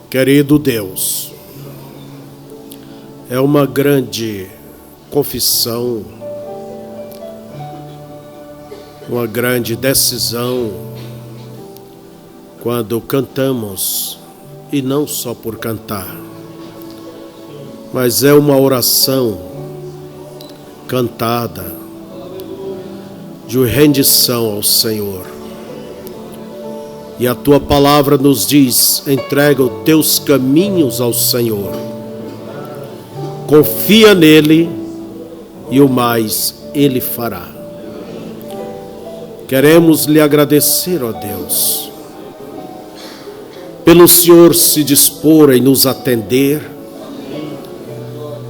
Querido Deus, é uma grande confissão, uma grande decisão quando cantamos, e não só por cantar, mas é uma oração cantada de rendição ao Senhor. E a tua palavra nos diz: entrega os teus caminhos ao Senhor, confia nele e o mais ele fará. Queremos lhe agradecer, ó Deus, pelo Senhor se dispor em nos atender,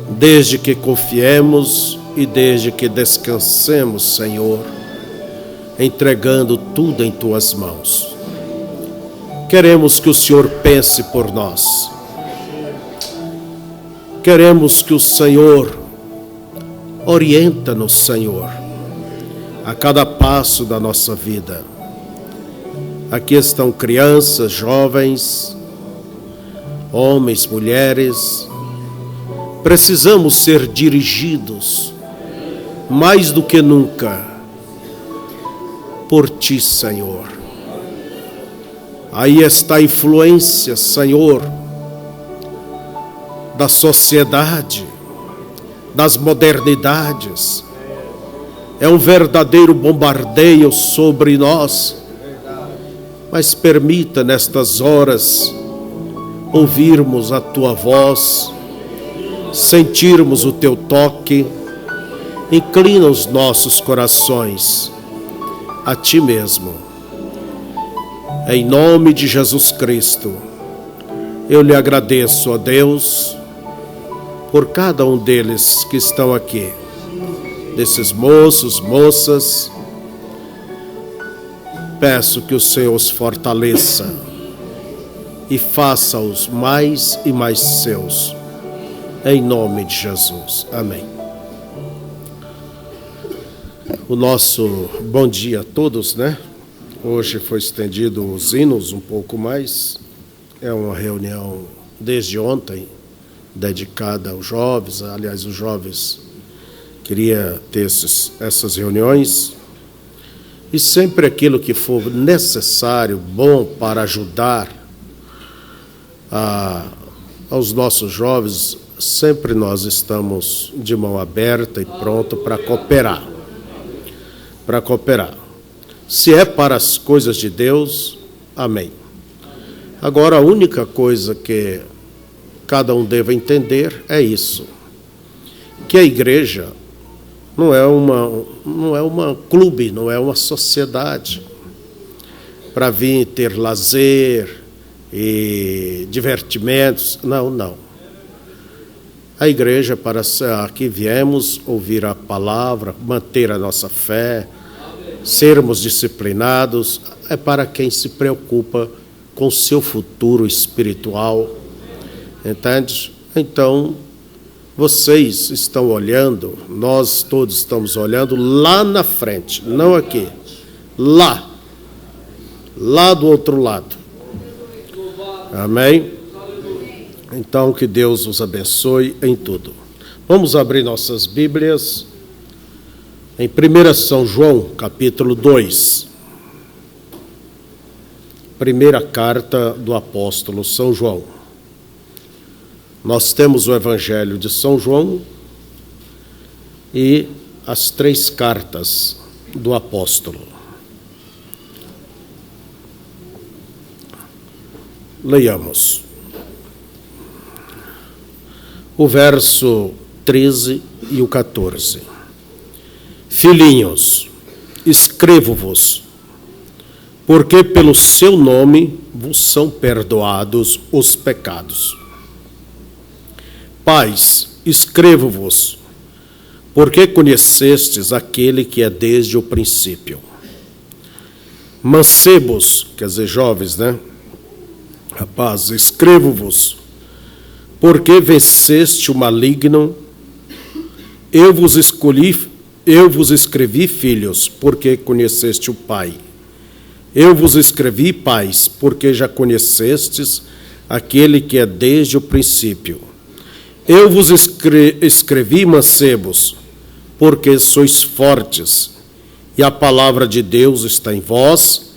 desde que confiemos e desde que descansemos, Senhor, entregando tudo em tuas mãos. Queremos que o Senhor pense por nós. Queremos que o Senhor orienta-nos, Senhor, a cada passo da nossa vida. Aqui estão crianças, jovens, homens, mulheres. Precisamos ser dirigidos, mais do que nunca, por Ti, Senhor. Aí está a influência, Senhor, da sociedade, das modernidades. É um verdadeiro bombardeio sobre nós. Mas permita nestas horas ouvirmos a Tua voz, sentirmos o Teu toque. Inclina os nossos corações a Ti mesmo. Em nome de Jesus Cristo, eu lhe agradeço, ó Deus, por cada um deles que estão aqui, desses moços, moças. Peço que o Senhor os fortaleça e faça-os mais e mais seus, em nome de Jesus. Amém. O nosso bom dia a todos, né? Hoje foi estendido os hinos um pouco mais. É uma reunião desde ontem, dedicada aos jovens. Aliás, os jovens queriam ter essas reuniões. E sempre aquilo que for necessário, bom para ajudar aos nossos jovens, sempre nós estamos de mão aberta e pronto para cooperar. Se é para as coisas de Deus, amém. Agora, a única coisa que cada um deve entender é isso: que a igreja não é uma clube, não é uma sociedade para vir ter lazer e divertimentos. Não. A igreja é para que viemos ouvir a palavra, manter a nossa fé, sermos disciplinados. É para quem se preocupa com o seu futuro espiritual, entende? Então, vocês estão olhando, nós todos estamos olhando lá na frente, não aqui, lá do outro lado. Amém? Então, que Deus os abençoe em tudo. Vamos abrir nossas Bíblias em 1 São João, capítulo 2. Primeira carta do apóstolo São João. Nós temos o Evangelho de São João e as 3 cartas do apóstolo. Leiamos. O verso 13 e o 14. Filhinhos, escrevo-vos, porque pelo seu nome vos são perdoados os pecados. Pais, escrevo-vos, porque conhecestes aquele que é desde o princípio. Mancebos, quer dizer, jovens, né? Rapazes, escrevo-vos, porque venceste o maligno. Eu vos escrevi, filhos, porque conheceste o Pai. Eu vos escrevi, pais, porque já conhecestes aquele que é desde o princípio. Eu vos escrevi, mancebos, porque sois fortes, e a palavra de Deus está em vós,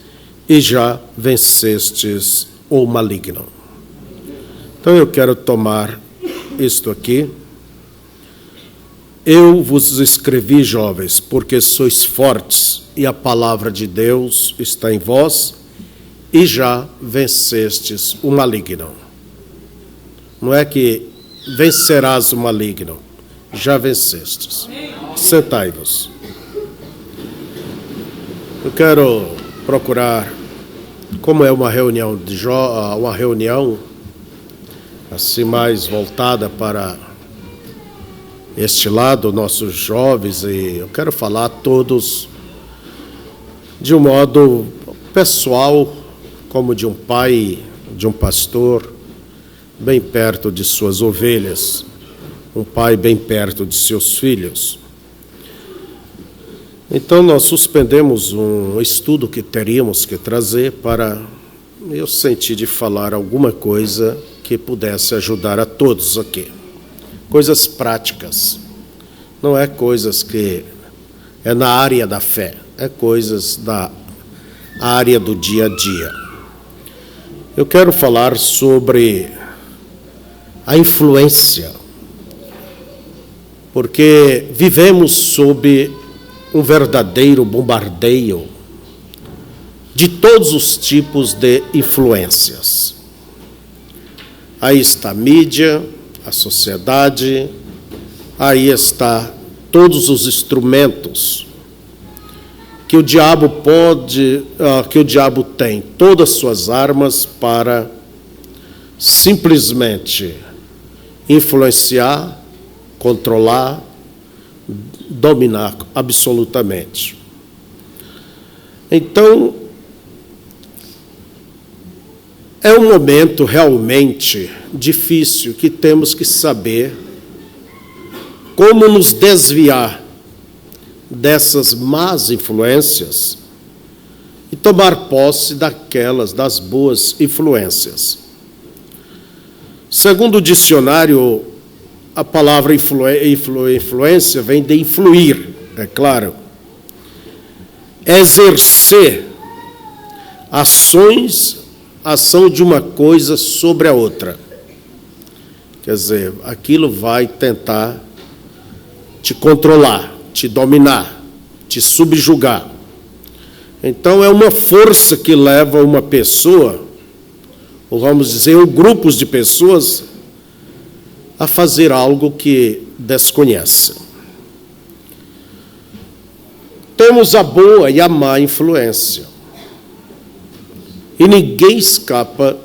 e já vencestes o maligno. Então eu quero tomar isto aqui. Eu vos escrevi, jovens, porque sois fortes, e a palavra de Deus está em vós, e já vencestes o maligno. Não é que vencerás o maligno, já vencestes. Sentai-vos. Eu quero procurar, como é uma reunião uma reunião assim mais voltada para este lado, nossos jovens, e eu quero falar a todos de um modo pessoal, como de um pai, de um pastor, bem perto de suas ovelhas, um pai bem perto de seus filhos. Então nós suspendemos um estudo que teríamos que trazer para eu sentir de falar alguma coisa que pudesse ajudar a todos aqui. Coisas práticas, não é coisas que é na área da fé, é coisas da área do dia a dia. Eu quero falar sobre a influência, porque vivemos sob um verdadeiro bombardeio de todos os tipos de influências. Aí está a mídia, a sociedade, aí está todos os instrumentos que o diabo tem, todas as suas armas para simplesmente influenciar, controlar, dominar absolutamente. Então, é um momento realmente difícil que temos que saber como nos desviar dessas más influências e tomar posse das boas influências. Segundo o dicionário, a palavra influência vem de influir, é claro. Exercer ação de uma coisa sobre a outra. Quer dizer, aquilo vai tentar te controlar, te dominar, te subjugar. Então, é uma força que leva uma pessoa, ou vamos dizer, grupos de pessoas, a fazer algo que desconhece. Temos a boa e a má influência. E ninguém escapa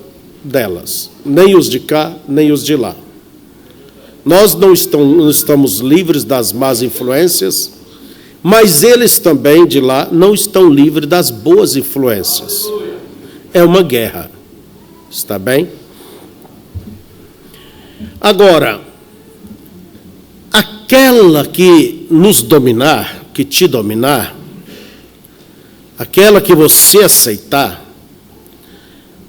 delas, nem os de cá, nem os de lá. Nós não estamos livres das más influências, mas eles também de lá não estão livres das boas influências. É uma guerra. Está bem? Agora, aquela que nos dominar, que te dominar, aquela que você aceitar,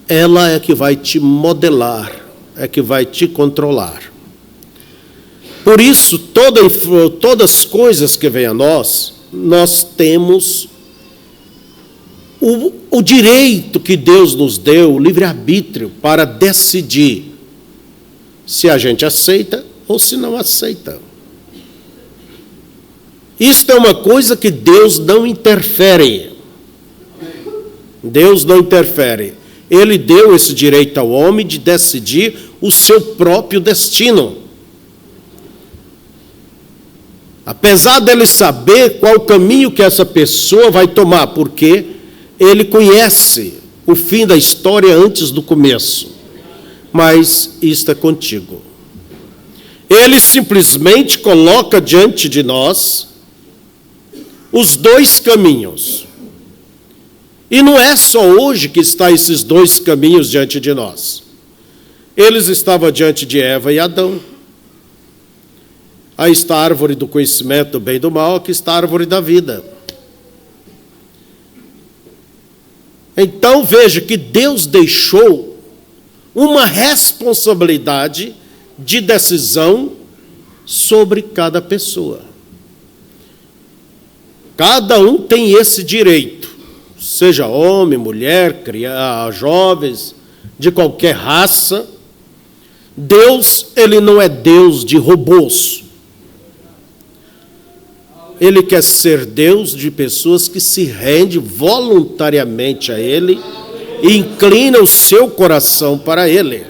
ela é que vai te modelar, é que vai te controlar. Por isso, todas as coisas que vêm a nós temos o direito que Deus nos deu, o livre-arbítrio, para decidir se a gente aceita ou se não aceita. Isto é uma coisa que Deus não interfere. Deus não interfere. Ele deu esse direito ao homem de decidir o seu próprio destino. Apesar dele saber qual caminho que essa pessoa vai tomar, porque ele conhece o fim da história antes do começo. Mas isto é contigo. Ele simplesmente coloca diante de nós os dois caminhos. E não é só hoje que estão esses dois caminhos diante de nós. Eles estavam diante de Eva e Adão. Aí está a árvore do conhecimento do bem e do mal, aqui está a árvore da vida. Então veja que Deus deixou uma responsabilidade de decisão sobre cada pessoa. Cada um tem esse direito, seja homem, mulher, criança, jovens, de qualquer raça. Deus, ele não é Deus de robôs. Ele quer ser Deus de pessoas que se rendem voluntariamente a Ele e inclinam o seu coração para Ele.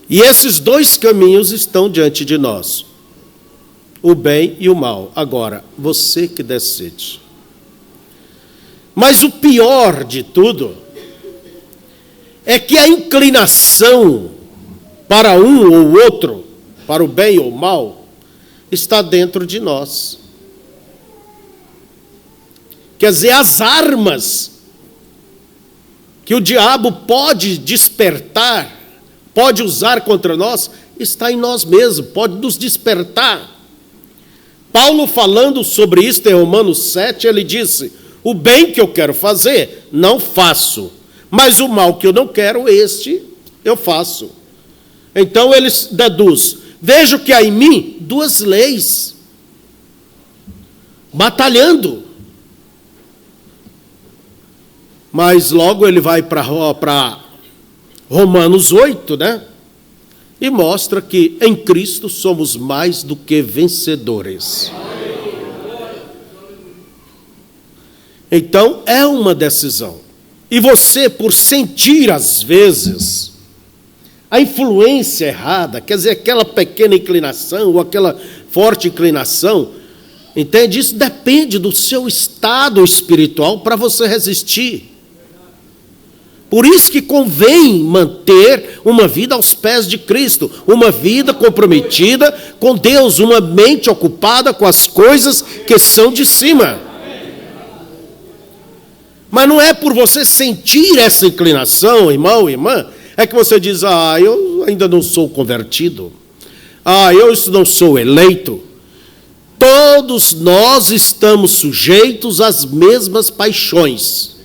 E esses dois caminhos estão diante de nós, o bem e o mal. Agora, você que decide. Mas o pior de tudo é que a inclinação para um ou outro, para o bem ou o mal, está dentro de nós. Quer dizer, as armas que o diabo pode despertar, pode usar contra nós, está em nós mesmos, pode nos despertar. Paulo, falando sobre isso em Romanos 7, ele disse: o bem que eu quero fazer, não faço, mas o mal que eu não quero, este eu faço. Então ele deduz: vejo que há em mim duas leis batalhando. Mas logo ele vai para Romanos 8, né? E mostra que em Cristo somos mais do que vencedores. Então é uma decisão. E você, por sentir às vezes a influência errada, quer dizer, aquela pequena inclinação ou aquela forte inclinação, entende? Isso depende do seu estado espiritual para você resistir. Por isso que convém manter uma vida aos pés de Cristo, uma vida comprometida com Deus, uma mente ocupada com as coisas que são de cima. Mas não é por você sentir essa inclinação, irmão, irmã, é que você diz: eu ainda não sou convertido, eu não sou eleito. Todos nós estamos sujeitos às mesmas paixões.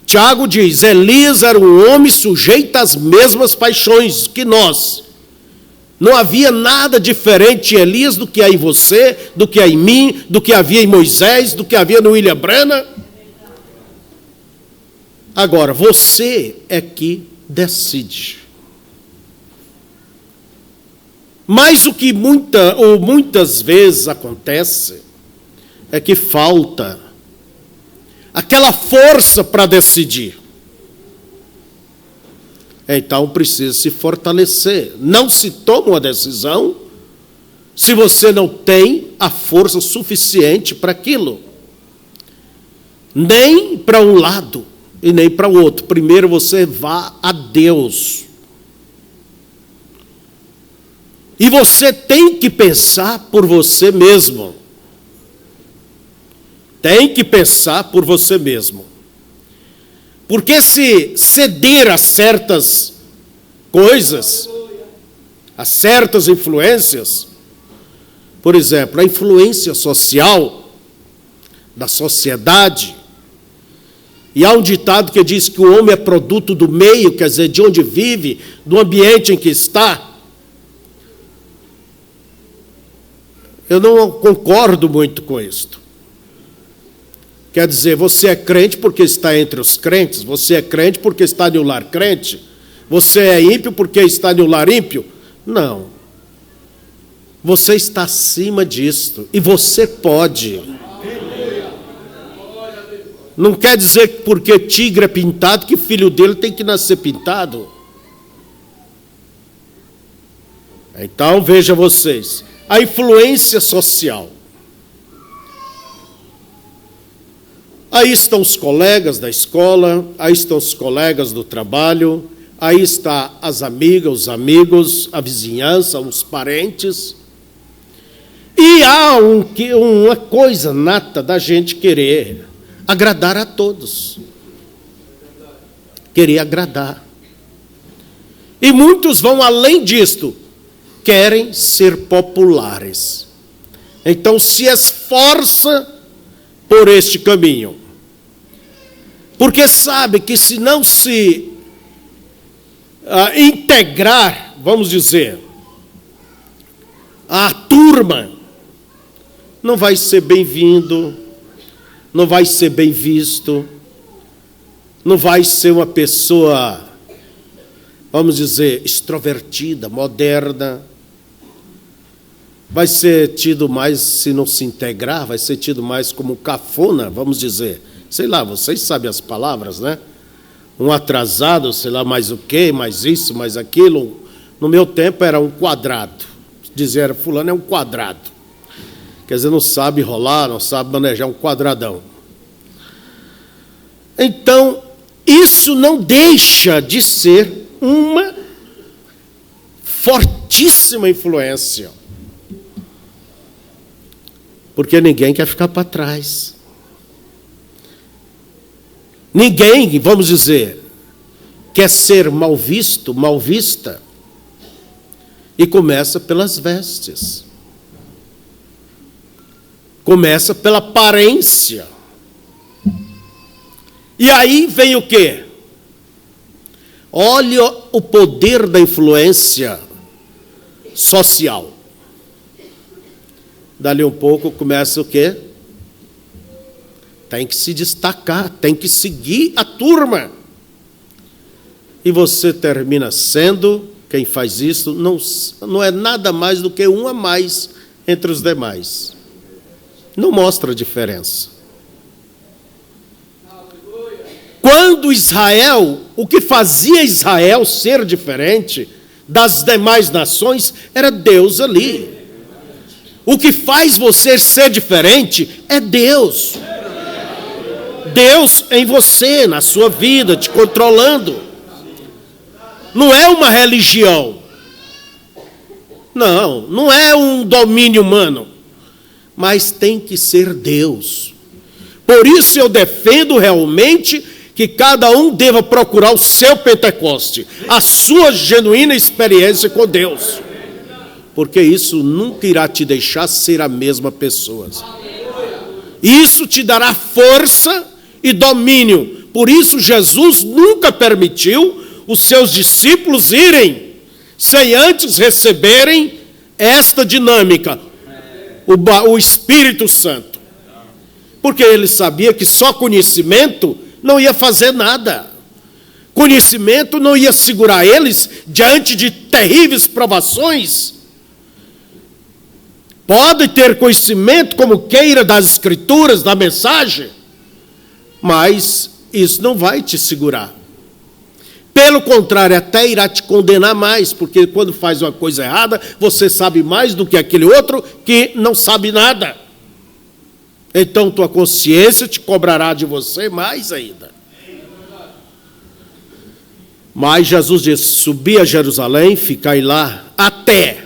Tiago diz: Elias era um homem sujeito às mesmas paixões que nós. Não havia nada diferente em Elias do que há em você, do que há em mim, do que havia em Moisés, do que havia no William Branham. Agora, você é que decide. Mas o que muitas vezes acontece é que falta aquela força para decidir. Então precisa se fortalecer. Não se toma uma decisão se você não tem a força suficiente para aquilo. Nem para um lado e nem para o outro. Primeiro você vá a Deus. E você tem que pensar por você mesmo. Tem que pensar por você mesmo. Porque se ceder a certas coisas, a certas influências, por exemplo, a influência social da sociedade, e há um ditado que diz que o homem é produto do meio, quer dizer, de onde vive, do ambiente em que está. Eu não concordo muito com isto. Quer dizer, você é crente porque está entre os crentes, você é crente porque está no lar crente, você é ímpio porque está no lar ímpio. Não. Você está acima disto e você pode. Não quer dizer que porque tigre é pintado que filho dele tem que nascer pintado. Então, veja vocês, a influência social. Aí estão os colegas da escola, aí estão os colegas do trabalho, aí está as amigas, os amigos, a vizinhança, os parentes. E há uma coisa nata da gente querer agradar a todos. Querer agradar. E muitos vão além disto, querem ser populares. Então se esforça por este caminho. Porque sabe que se não se integrar, vamos dizer, a turma, não vai ser bem-vindo, não vai ser bem visto, não vai ser uma pessoa, vamos dizer, extrovertida, moderna. Vai ser tido mais, se não se integrar, vai ser tido mais como cafona, vamos dizer. Sei lá, vocês sabem as palavras, né? Um atrasado, sei lá, mais o quê, mais isso, mais aquilo. No meu tempo era um quadrado. Dizer, fulano é um quadrado. Quer dizer, não sabe rolar, não sabe manejar um quadradão. Então, isso não deixa de ser uma fortíssima influência. Porque ninguém quer ficar para trás. Ninguém, vamos dizer, quer ser mal visto, mal vista. E começa pelas vestes. Começa pela aparência. E aí vem o quê? Olha o poder da influência social. Dali um pouco começa o quê? Tem que se destacar, tem que seguir a turma. E você termina sendo, quem faz isso, não é nada mais do que um a mais entre os demais. Não mostra diferença. Quando Israel, o que fazia Israel ser diferente das demais nações, era Deus ali. O que faz você ser diferente é Deus. Deus em você, na sua vida, te controlando. Não é uma religião. Não é um domínio humano. Mas tem que ser Deus. Por isso eu defendo realmente que cada um deva procurar o seu Pentecoste, a sua genuína experiência com Deus. Porque isso nunca irá te deixar ser a mesma pessoa. Isso te dará força e domínio. Por isso Jesus nunca permitiu os seus discípulos irem sem antes receberem esta dinâmica, o Espírito Santo. Porque ele sabia que só conhecimento não ia fazer nada. Conhecimento não ia segurar eles diante de terríveis provações. Pode ter conhecimento como queira das Escrituras, da mensagem, mas isso não vai te segurar. Pelo contrário, até irá te condenar mais, porque quando faz uma coisa errada, você sabe mais do que aquele outro que não sabe nada. Então, tua consciência te cobrará de você mais ainda. Mas Jesus disse, subi a Jerusalém, ficai lá, até.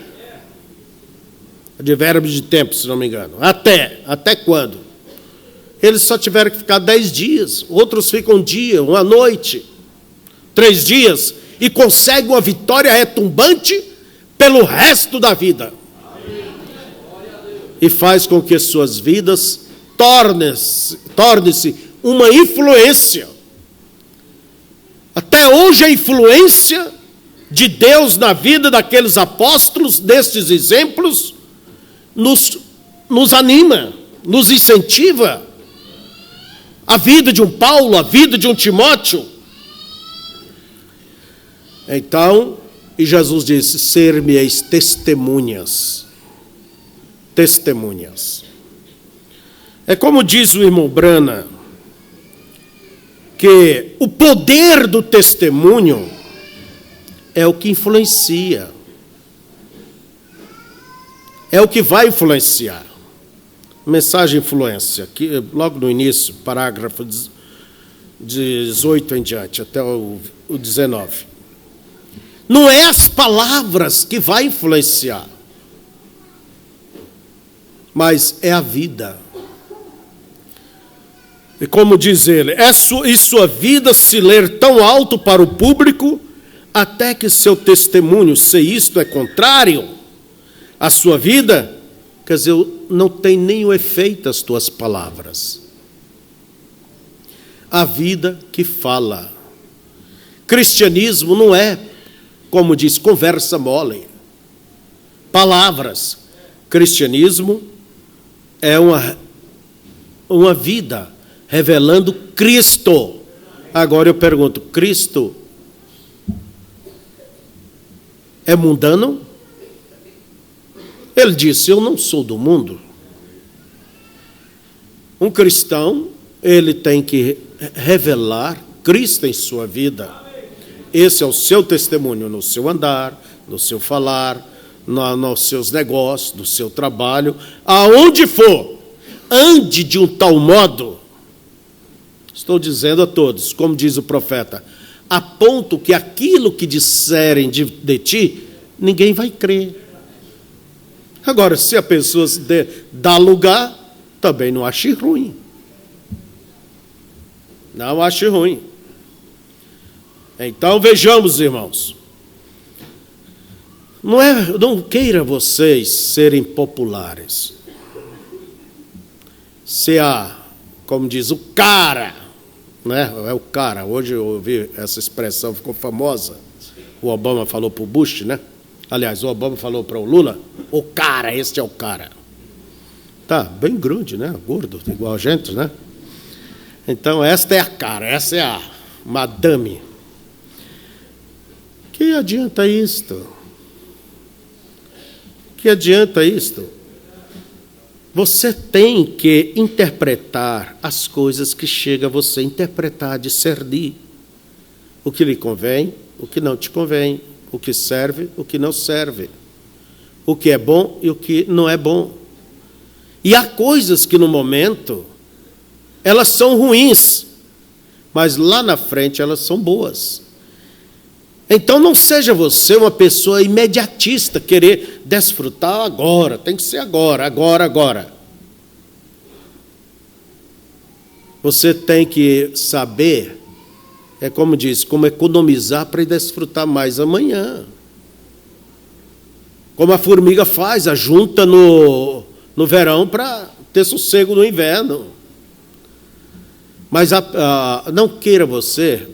Advérbio de tempo, se não me engano. Até quando? Eles só tiveram que ficar 10 dias, outros ficam um dia, uma noite, 3 dias, e conseguem uma vitória retumbante pelo resto da vida. E faz com que suas vidas torne-se uma influência. Até hoje a influência de Deus na vida daqueles apóstolos, destes exemplos, nos anima, nos incentiva. A vida de um Paulo, a vida de um Timóteo. Então, e Jesus disse, ser-me-eis testemunhas. Testemunhas. É como diz o irmão Brana, que o poder do testemunho é o que influencia. É o que vai influenciar. Mensagem influência, que logo no início, parágrafo 18 em diante, até o 19. Não é as palavras que vai influenciar, mas é a vida. E como diz ele, e sua vida se ler tão alto para o público, até que seu testemunho, se isto é contrário à sua vida, quer dizer, não tem nenhum efeito as tuas palavras. a vida que fala. Cristianismo não é, como diz, conversa mole, palavras. Cristianismo é uma vida revelando Cristo. Agora eu pergunto, Cristo é mundano? Ele disse, eu não sou do mundo. Um cristão, ele tem que revelar Cristo em sua vida. Esse é o seu testemunho no seu andar, no seu falar, nos seus negócios, no seu trabalho, aonde for. Ande de um tal modo, estou dizendo a todos, como diz o profeta, a ponto que aquilo que disserem de ti, ninguém vai crer. Agora, se a pessoa dá lugar, também não ache ruim. Não ache ruim. Então, vejamos, irmãos. Não queira vocês serem populares. Se como diz, o cara, né? É o cara. Hoje eu ouvi essa expressão, ficou famosa. O Obama falou para o Bush, né? Aliás, o Obama falou para o Lula, o cara, este é o cara. Tá, bem grande, né? Gordo, igual a gente, né? Então, esta é a cara, essa é a madame. Que adianta isto? Que adianta isto? Você tem que interpretar as coisas que chega a você interpretar, discernir o que lhe convém, o que não te convém, o que serve, o que não serve, o que é bom e o que não é bom. E há coisas que no momento elas são ruins, mas lá na frente elas são boas. Então não seja você uma pessoa imediatista, querer desfrutar agora, tem que ser agora, agora, agora. Você tem que saber, é como diz, como economizar para desfrutar mais amanhã. Como a formiga faz, ajunta no verão para ter sossego no inverno. Mas não queira você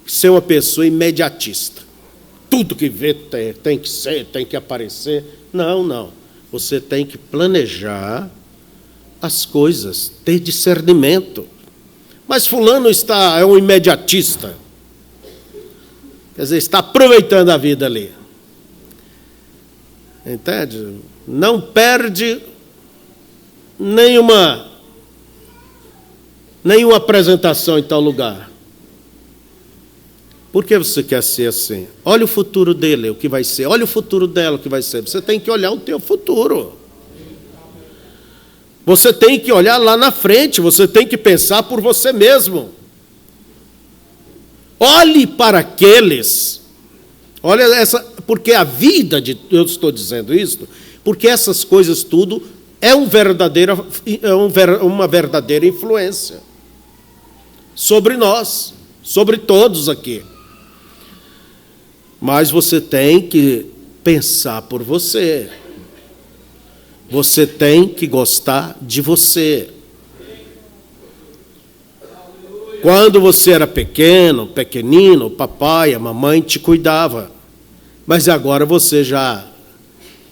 ser uma pessoa imediatista. Tudo que vê tem que ser, tem que aparecer. Não, não. Você tem que planejar as coisas, ter discernimento. Mas fulano é um imediatista. Quer dizer, está aproveitando a vida ali. Entende? Não perde nenhuma apresentação em tal lugar. Por que você quer ser assim? Olha o futuro dele, o que vai ser. Olha o futuro dela, o que vai ser. Você tem que olhar o teu futuro. Você tem que olhar lá na frente. Você tem que pensar por você mesmo. Olhe para aqueles. Olha essa, porque a vida eu estou dizendo isso, porque essas coisas tudo é uma verdadeira influência sobre nós, sobre todos aqui. Mas você tem que pensar por você. Você tem que gostar de você. Quando você era pequenino, o papai, a mamãe te cuidava. Mas agora você já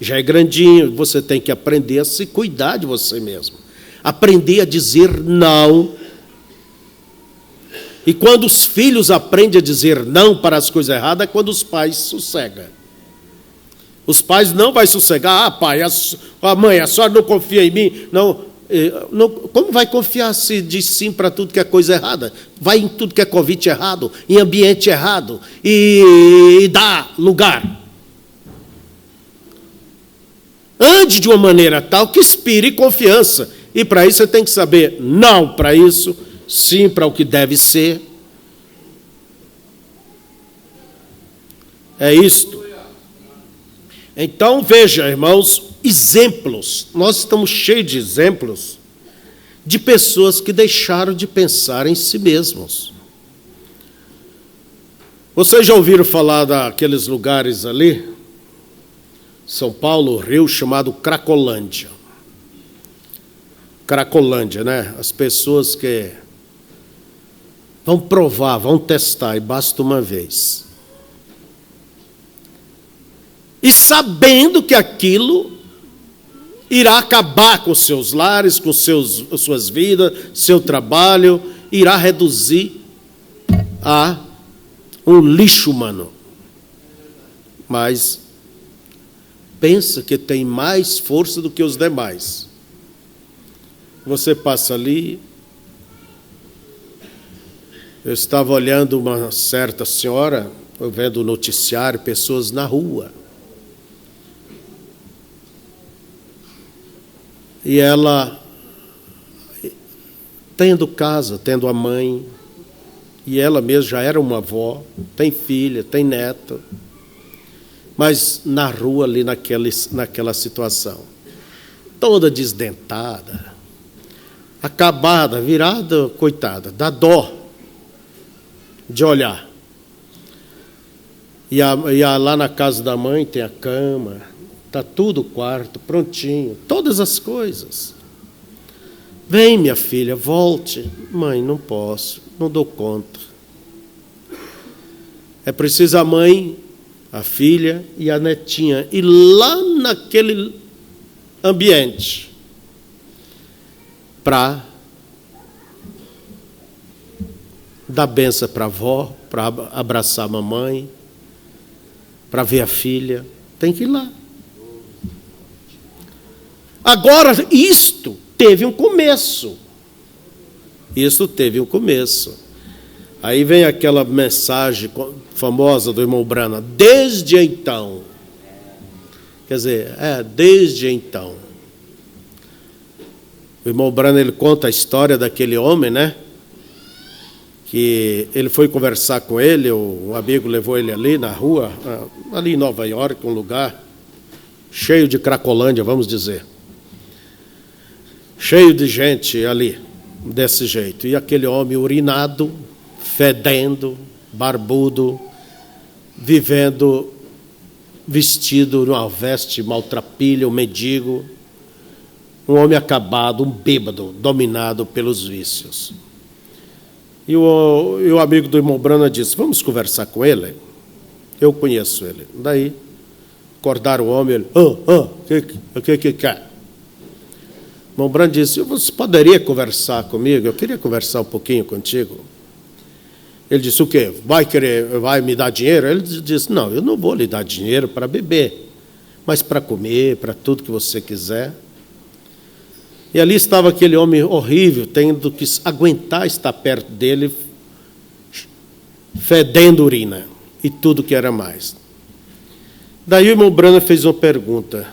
é grandinho, você tem que aprender a se cuidar de você mesmo. Aprender a dizer não. E quando os filhos aprendem a dizer não para as coisas erradas, é quando os pais sossegam. Os pais não vão sossegar. Ah, pai, a mãe, a senhora não confia em mim? Não, como vai confiar se diz sim para tudo que é coisa errada? Vai em tudo que é convite errado, em ambiente errado, e dá lugar. Ande de uma maneira tal que inspire confiança. E para isso você tem que saber não para isso, sim para o que deve ser. É isto. Então, veja, irmãos, exemplos. Nós estamos cheios de exemplos de pessoas que deixaram de pensar em si mesmos. Vocês já ouviram falar daqueles lugares ali, São Paulo, Rio, chamado Cracolândia. Cracolândia, né? As pessoas que Vão provar, vão testar, e basta uma vez. E sabendo que aquilo irá acabar com seus lares, com suas vidas, seu trabalho, irá reduzir a um lixo humano. Mas pensa que tem mais força do que os demais. Você passa ali. Eu estava olhando uma certa senhora, vendo o noticiário, pessoas na rua. E ela, tendo casa, tendo a mãe, e ela mesma já era uma avó, tem filha, tem neta, mas na rua ali naquela situação, toda desdentada, acabada, virada, coitada, dá dó de olhar. E lá na casa da mãe tem a cama, está tudo o quarto, prontinho, todas as coisas. Vem, minha filha, volte. Mãe, não posso, não dou conta. É preciso a mãe, a filha e a netinha. E lá naquele ambiente, para dar benção para a avó, para abraçar a mamãe, para ver a filha, tem que ir lá. Agora, isto teve um começo. Isso teve um começo. Aí vem aquela mensagem famosa do irmão Brana, desde então. Quer dizer, desde então. O irmão Brana, ele conta a história daquele homem, né? Que ele foi conversar com ele, o amigo levou ele ali na rua, ali em Nova York, um lugar cheio de cracolândia, vamos dizer. Cheio de gente ali, desse jeito. E aquele homem urinado, fedendo, barbudo, vivendo, vestido numa veste maltrapilha, um mendigo, um homem acabado, um bêbado, dominado pelos vícios. E o amigo do irmão Brana disse, vamos conversar com ele? Eu conheço ele. Daí, acordaram o homem, ele, o que quer? O irmão Brana disse, você poderia conversar comigo? Eu queria conversar um pouquinho contigo. Ele disse, o quê? Vai me dar dinheiro? Ele disse, não, eu não vou lhe dar dinheiro para beber, mas para comer, para tudo que você quiser. E ali estava aquele homem horrível, tendo que aguentar estar perto dele, fedendo urina e tudo que era mais. Daí o irmão Brana fez uma pergunta.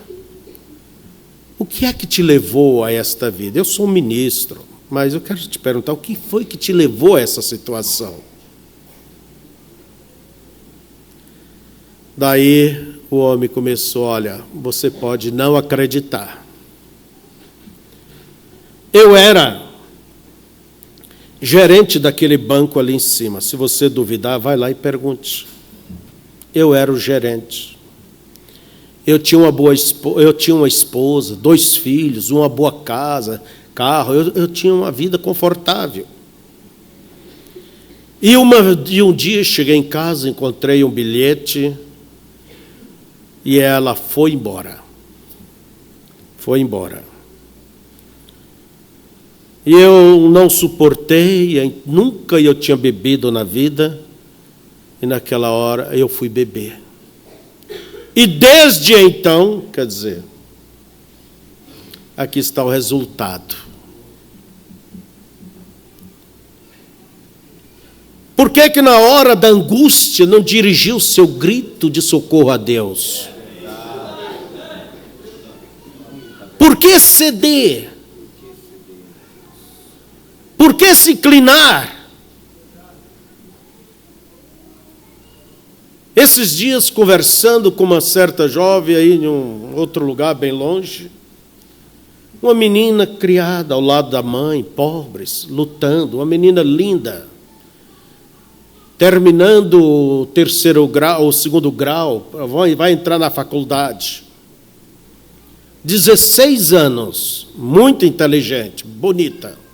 O que é que te levou a esta vida? Eu sou um ministro, mas eu quero te perguntar, o que foi que te levou a essa situação? Daí o homem começou, olha, você pode não acreditar. Eu era gerente daquele banco ali em cima. Se você duvidar, vai lá e pergunte. Eu era o gerente. Eu tinha uma esposa, 2 filhos, uma boa casa, carro. Eu tinha uma vida confortável. E um dia cheguei em casa, encontrei um bilhete e ela foi embora. Foi embora. E eu não suportei, nunca eu tinha bebido na vida, e naquela hora eu fui beber. E desde então, quer dizer, aqui está o resultado. Por que na hora da angústia não dirigiu o seu grito de socorro a Deus? Por que ceder? Por que se inclinar? Esses dias, conversando com uma certa jovem aí em um outro lugar bem longe, uma menina criada ao lado da mãe, pobres, lutando, uma menina linda, terminando o 3º grau, o 2º grau, vai entrar na faculdade. 16 anos, muito inteligente, bonita.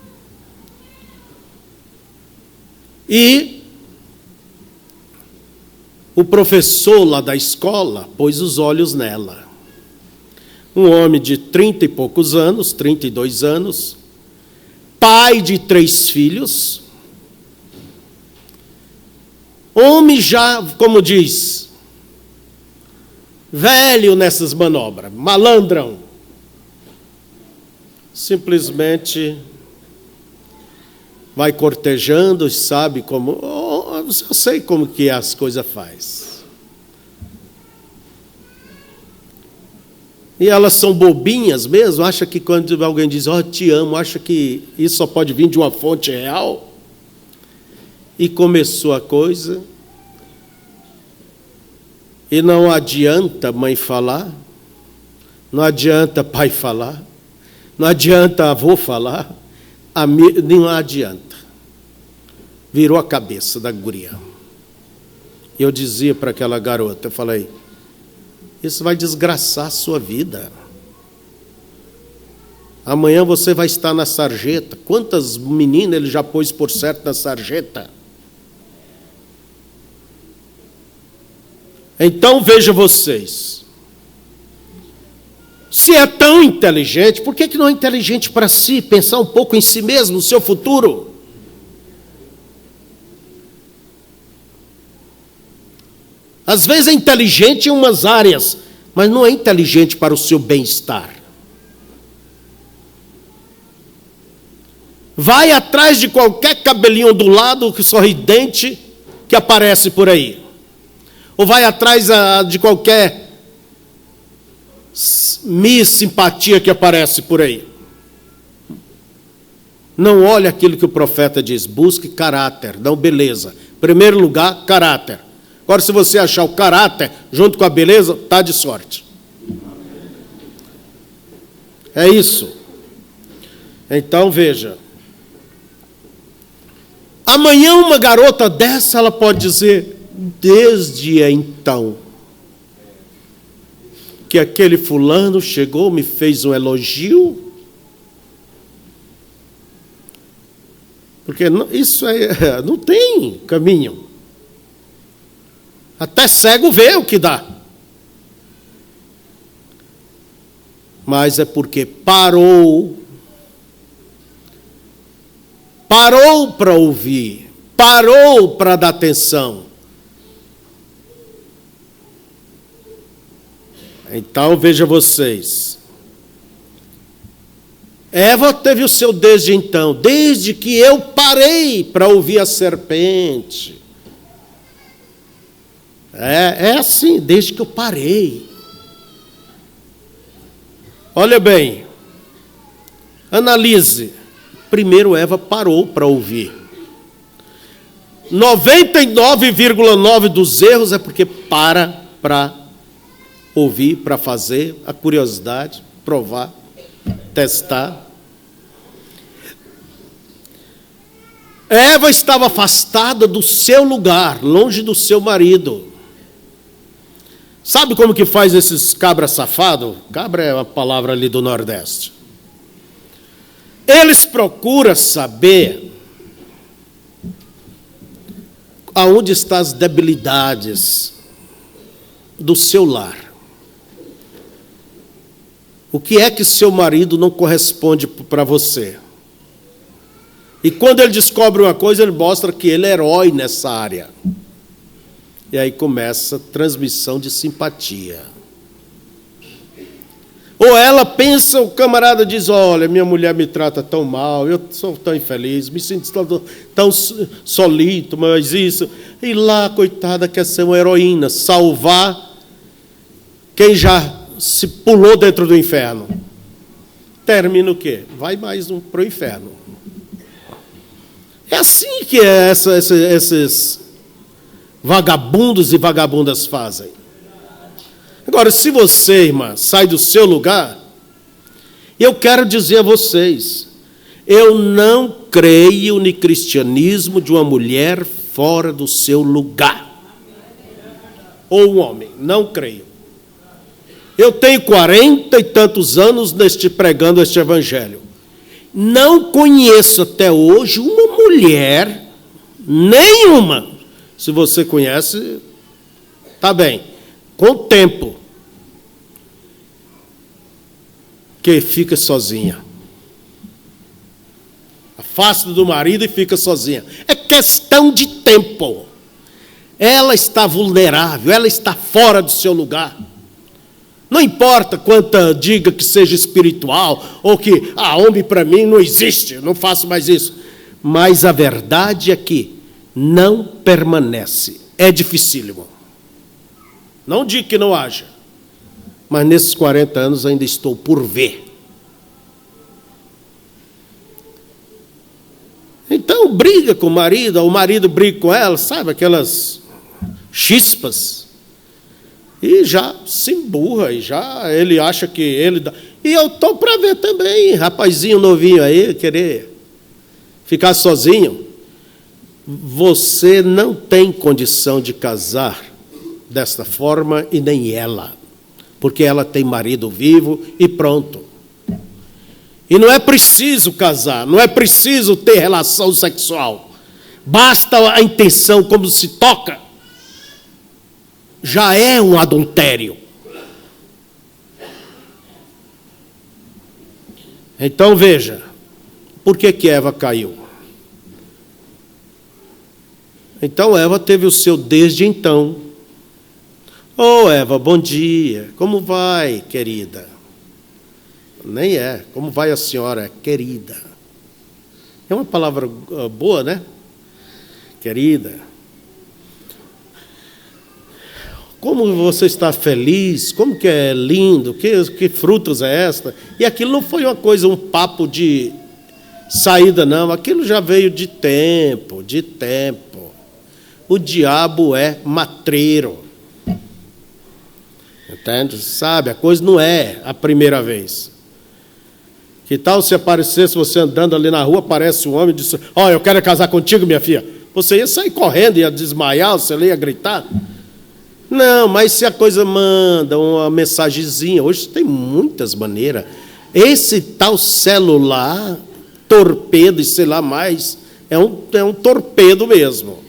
E o professor lá da escola pôs os olhos nela. Um homem de 30 e poucos anos, 32 anos, pai de 3 filhos, homem já, como diz, velho nessas manobras, malandrão. Simplesmente vai cortejando, sabe como... eu sei como que as coisas faz. E elas são bobinhas mesmo, acha que quando alguém diz, te amo, acha que isso só pode vir de uma fonte real. E começou a coisa. E não adianta mãe falar, não adianta pai falar, não adianta avô falar, não adianta. Virou a cabeça da guria. E eu dizia para aquela garota, eu falei, isso vai desgraçar a sua vida. Amanhã você vai estar na sarjeta. Quantas meninas ele já pôs por certo na sarjeta? Então veja vocês. Se é tão inteligente, por que não é inteligente para si? Pensar um pouco em si mesmo, no seu futuro. Às vezes é inteligente em umas áreas, mas não é inteligente para o seu bem-estar. Vai atrás de qualquer cabelinho do lado sorridente que aparece por aí. Ou vai atrás de qualquer simpatia que aparece por aí. Não olhe aquilo que o profeta diz, busque caráter, não beleza. Em primeiro lugar, caráter. Agora, se você achar o caráter junto com a beleza, está de sorte. É isso. Então, veja. Amanhã uma garota dessa, ela pode dizer, desde então, que aquele fulano chegou, me fez um elogio, porque isso não tem caminho. Até cego vê o que dá. Mas é porque parou para ouvir, parou para dar atenção. Então, veja vocês. Eva teve o seu desde então, desde que eu parei para ouvir a serpente. É assim, desde que eu parei. Olha bem, analise. Primeiro Eva parou para ouvir. 99,9% dos erros é porque para ouvir, para fazer, a curiosidade, provar, testar. Eva estava afastada do seu lugar, longe do seu marido. Sabe como que faz esses cabra safado? Cabra é uma palavra ali do Nordeste. Eles procuram saber aonde estão as debilidades do seu lar. O que é que seu marido não corresponde para você? E quando ele descobre uma coisa, ele mostra que ele é herói nessa área. E aí começa a transmissão de simpatia. Ou ela pensa, o camarada diz, olha, minha mulher me trata tão mal, eu sou tão infeliz, me sinto tão solito, mas isso... E lá, coitada, quer ser uma heroína, salvar quem já se pulou dentro do inferno. Termina o quê? Vai mais para o inferno. É assim que esses vagabundos e vagabundas fazem. Agora, se você, irmã, sai do seu lugar, eu quero dizer a vocês, eu não creio no cristianismo de uma mulher fora do seu lugar. Ou um homem, não creio. Eu tenho 40 e tantos anos pregando este evangelho. Não conheço até hoje uma mulher Nenhuma. Se você conhece, tá bem. Com o tempo, que fica sozinha. Afasta do marido e fica sozinha. É questão de tempo. Ela está vulnerável, ela está fora do seu lugar. Não importa quanta diga que seja espiritual, ou que, homem para mim não existe, não faço mais isso. Mas a verdade é que não permanece. É dificílimo. Não digo que não haja. Mas nesses 40 anos ainda estou por ver. Então briga com o marido briga com ela, sabe, aquelas chispas. E já se emburra, e já ele acha que ele dá. E eu estou para ver também, rapazinho novinho aí, querer ficar sozinho. Você não tem condição de casar desta forma e nem ela. Porque ela tem marido vivo e pronto. E não é preciso casar, não é preciso ter relação sexual. Basta a intenção, como se toca, já é um adultério. Então veja, por que Eva caiu? Então Eva teve o seu desde então. Eva, bom dia. Como vai, querida? Nem é. Como vai a senhora? Querida. É uma palavra boa, né? Querida. Como você está feliz? Como que é lindo? Que frutas é esta? E aquilo não foi uma coisa, um papo de saída, não. Aquilo já veio de tempo, de tempo. O diabo é matreiro. Entende? Sabe, a coisa não é a primeira vez. Que tal se aparecesse você andando ali na rua, aparece um homem e disse, eu quero casar contigo, minha filha. Você ia sair correndo, ia desmaiar, você ia gritar. Não, mas se a coisa manda uma mensagenzinha, hoje tem muitas maneiras. Esse tal celular, torpedo e sei lá mais, é um torpedo mesmo.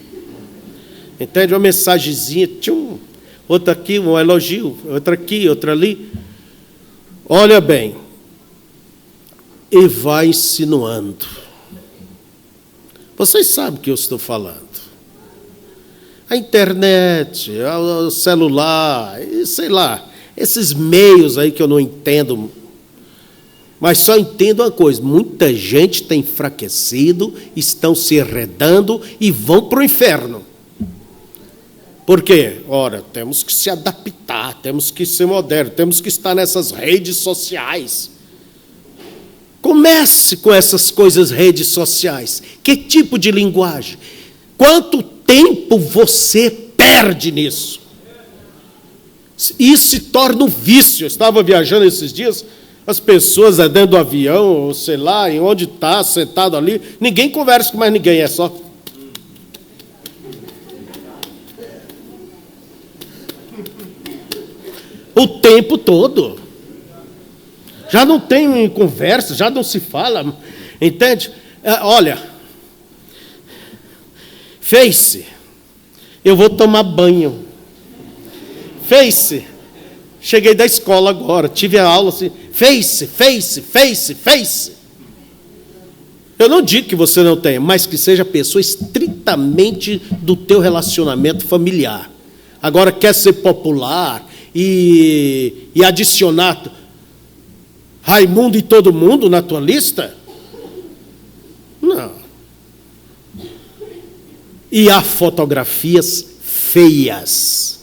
Entende? Uma mensagenzinha, outra aqui, um elogio, outra aqui, outra ali. Olha bem, e vai insinuando. Vocês sabem o que eu estou falando. A internet, o celular, sei lá, esses meios aí que eu não entendo, mas só entendo uma coisa, muita gente tem enfraquecido, estão se enredando e vão para o inferno. Por quê? Ora, temos que se adaptar, temos que ser modernos, temos que estar nessas redes sociais. Comece com essas coisas, redes sociais. Que tipo de linguagem? Quanto tempo você perde nisso? Isso se torna um vício. Eu estava viajando esses dias, as pessoas dentro do avião, ou sei lá, em onde está, sentado ali, ninguém conversa com mais ninguém, é só... O tempo todo. Já não tem conversa, já não se fala, entende? Olha, Face, eu vou tomar banho. Face, cheguei da escola agora, tive a aula assim, Face. Eu não digo que você não tenha, mas que seja pessoa estritamente do teu relacionamento familiar. Agora quer ser popular e adicionar Raimundo e todo mundo na tua lista? Não. E há fotografias feias.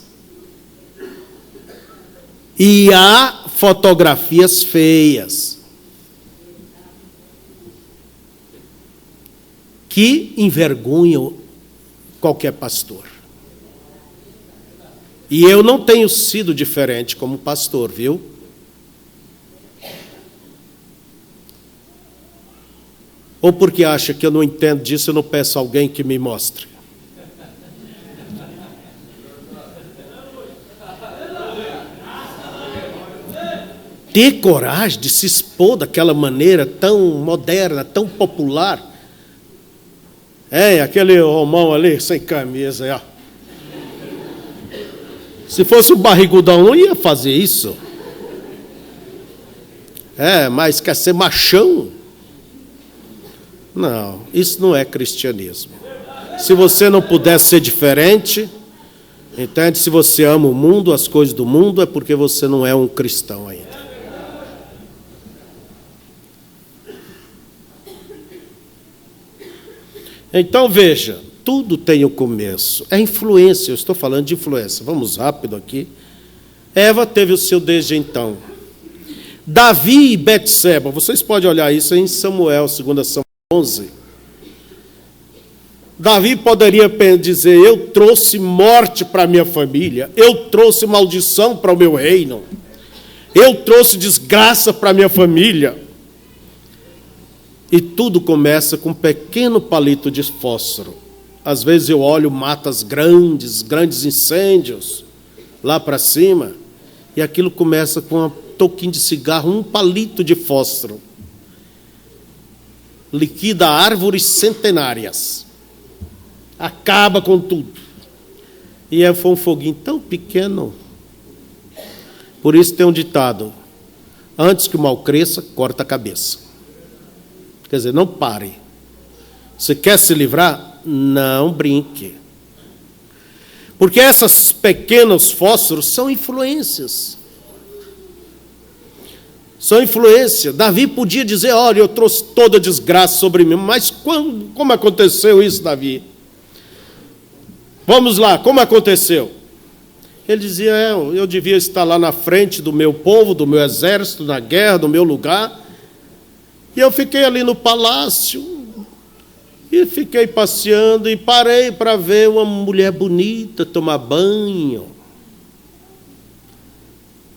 E há fotografias feias. Que envergonham qualquer pastor. E eu não tenho sido diferente como pastor, viu? Ou porque acha que eu não entendo disso, eu não peço a alguém que me mostre. Ter coragem de se expor daquela maneira tão moderna, tão popular. Aquele homão ali, sem camisa, ó. Se fosse o barrigudão, não ia fazer isso. Mas quer ser machão? Não, isso não é cristianismo. Se você não puder ser diferente, entende? Se você ama o mundo, as coisas do mundo, é porque você não é um cristão ainda. Então veja, tudo tem o começo. É influência, eu estou falando de influência. Vamos rápido aqui. Eva teve o seu desde então. Davi e Betseba, vocês podem olhar isso em Samuel, 2 Samuel 11. Davi poderia dizer: eu trouxe morte para a minha família, eu trouxe maldição para o meu reino, eu trouxe desgraça para a minha família. E tudo começa com um pequeno palito de fósforo. Às vezes eu olho matas grandes incêndios lá para cima, e aquilo começa com um toquinho de cigarro, um palito de fósforo. Liquida árvores centenárias. Acaba com tudo. E foi um foguinho tão pequeno. Por isso tem um ditado: antes que o mal cresça, corta a cabeça. Quer dizer, não pare. Você quer se livrar? Não brinque. Porque esses pequenos fósforos são influências. São influência. Davi podia dizer: olha, eu trouxe toda a desgraça sobre mim. Mas como aconteceu isso, Davi? Vamos lá, como aconteceu? Ele dizia: eu devia estar lá na frente do meu povo, do meu exército, na guerra, do meu lugar. E eu fiquei ali no palácio, e fiquei passeando, e parei para ver uma mulher bonita tomar banho.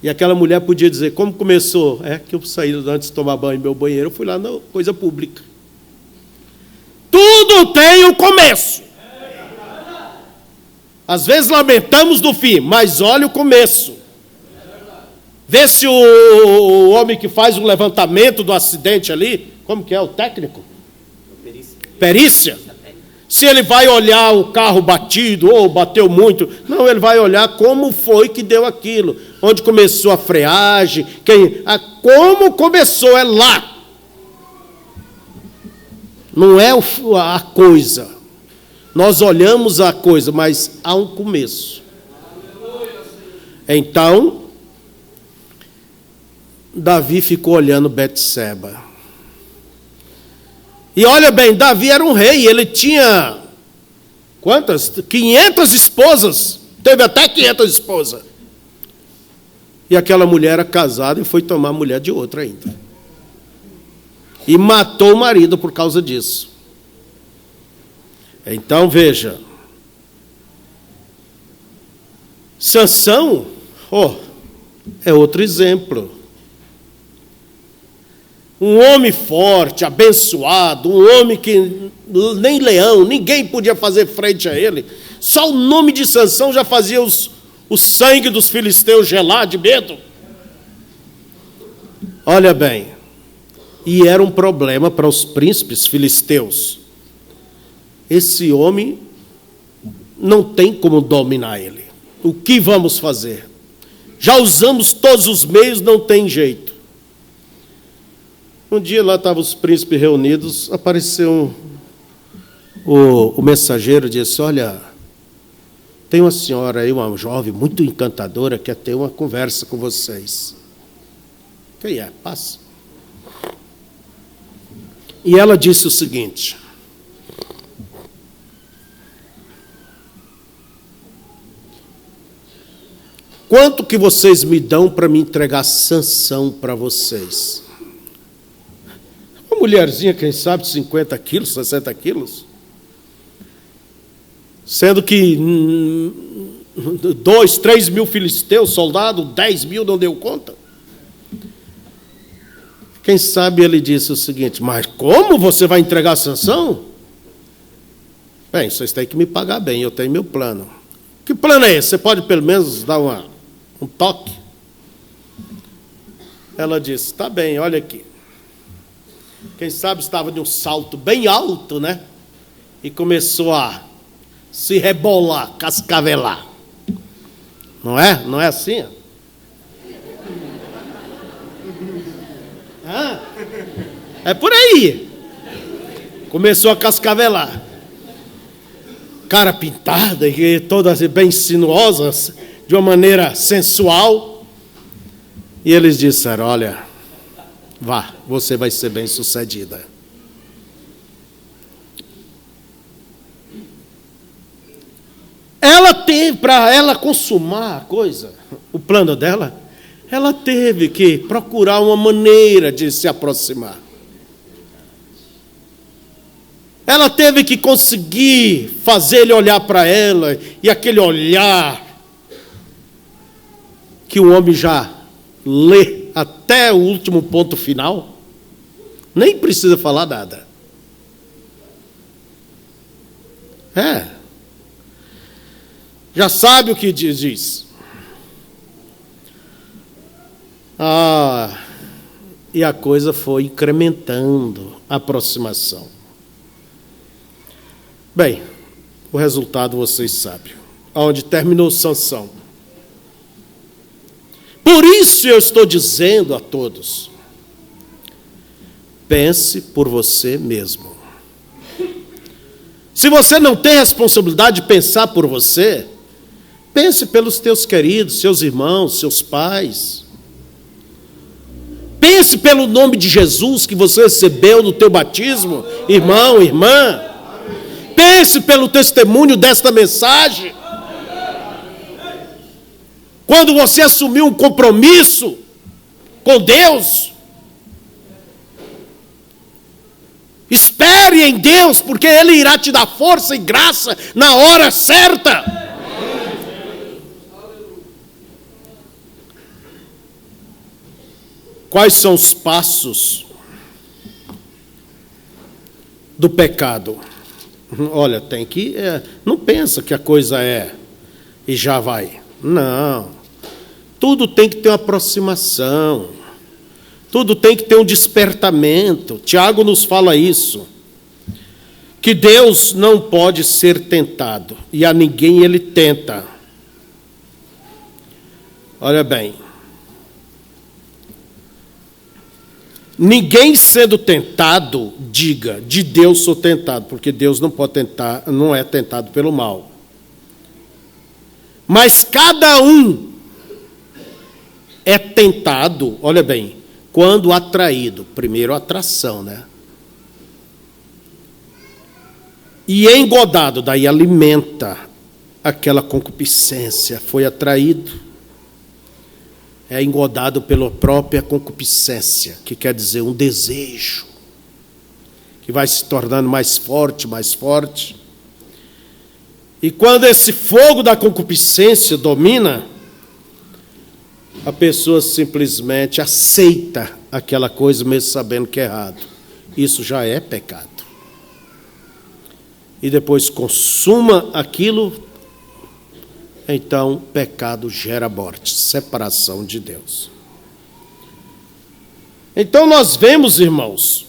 E aquela mulher podia dizer: como começou? Que eu saí antes de tomar banho no meu banheiro, eu fui lá na coisa pública. Tudo tem um começo. Às vezes lamentamos do fim, mas olha o começo. Vê se o homem que faz o levantamento do acidente ali, como que é o técnico? Perícia. Se ele vai olhar o carro batido, ou bateu muito, não, ele vai olhar como foi que deu aquilo, onde começou a freagem, como começou, é lá. Não é a coisa. Nós olhamos a coisa, mas há um começo. Então, Davi ficou olhando Betseba. E olha bem, Davi era um rei, ele tinha quantas? 500 esposas. Teve até 500 esposas. E aquela mulher era casada e foi tomar a mulher de outra ainda. E matou o marido por causa disso. Então veja, Sansão, é outro exemplo. Um homem forte, abençoado, um homem que nem leão, ninguém podia fazer frente a ele. Só o nome de Sansão já fazia o sangue dos filisteus gelar de medo. Olha bem, e era um problema para os príncipes filisteus. Esse homem não tem como dominar ele. O que vamos fazer? Já usamos todos os meios, não tem jeito. Um dia lá estavam os príncipes reunidos, apareceu o mensageiro e disse: olha, tem uma senhora aí, uma jovem muito encantadora, que quer ter uma conversa com vocês. Quem é? Passa. E ela disse o seguinte: quanto que vocês me dão para me entregar Sansão para vocês? Uma mulherzinha, quem sabe, 50 quilos, 60 quilos. Sendo que 2, 3 mil filisteus, soldados, 10 mil não deu conta. Quem sabe ele disse o seguinte: mas como você vai entregar Sansão? Bem, vocês têm que me pagar bem, eu tenho meu plano. Que plano é esse? Você pode pelo menos dar um toque? Ela disse: está bem, olha aqui. Quem sabe estava de um salto bem alto, né? e começou a se rebolar, cascavelar. Não é? Não é assim? É por aí. Começou a cascavelar. Cara pintada e todas bem sinuosas, de uma maneira sensual. E eles disseram: olha, vá, você vai ser bem sucedida. Ela teve, para ela consumar a coisa, o plano dela, ela teve que procurar uma maneira de se aproximar. Ela teve que conseguir fazer ele olhar para ela, e aquele olhar que o homem já lê até o último ponto final, nem precisa falar nada. Já sabe o que diz. E a coisa foi incrementando a aproximação. Bem, o resultado vocês sabem. Onde terminou Sansão. Por isso eu estou dizendo a todos: pense por você mesmo. Se você não tem responsabilidade de pensar por você, pense pelos teus queridos, seus irmãos, seus pais. Pense pelo nome de Jesus que você recebeu no teu batismo, irmão, irmã. Pense pelo testemunho desta mensagem. Quando você assumiu um compromisso com Deus, espere em Deus, porque Ele irá te dar força e graça na hora certa. Quais são os passos do pecado? Olha, tem que... não pensa que a coisa é e já vai. Não. Tudo tem que ter uma aproximação. Tudo tem que ter um despertamento. Tiago nos fala isso. Que Deus não pode ser tentado. E a ninguém ele tenta. Olha bem. Ninguém sendo tentado, diga, de Deus sou tentado, porque Deus não pode tentar, não é tentado pelo mal. Mas cada um é tentado, olha bem, quando atraído. Primeiro a atração, né? E engodado, daí alimenta aquela concupiscência. Foi atraído. É engodado pela própria concupiscência, que quer dizer um desejo, que vai se tornando mais forte, mais forte. E quando esse fogo da concupiscência domina, a pessoa simplesmente aceita aquela coisa, mesmo sabendo que é errado. Isso já é pecado. E depois consuma aquilo. Então, pecado gera morte, separação de Deus. Então, nós vemos, irmãos,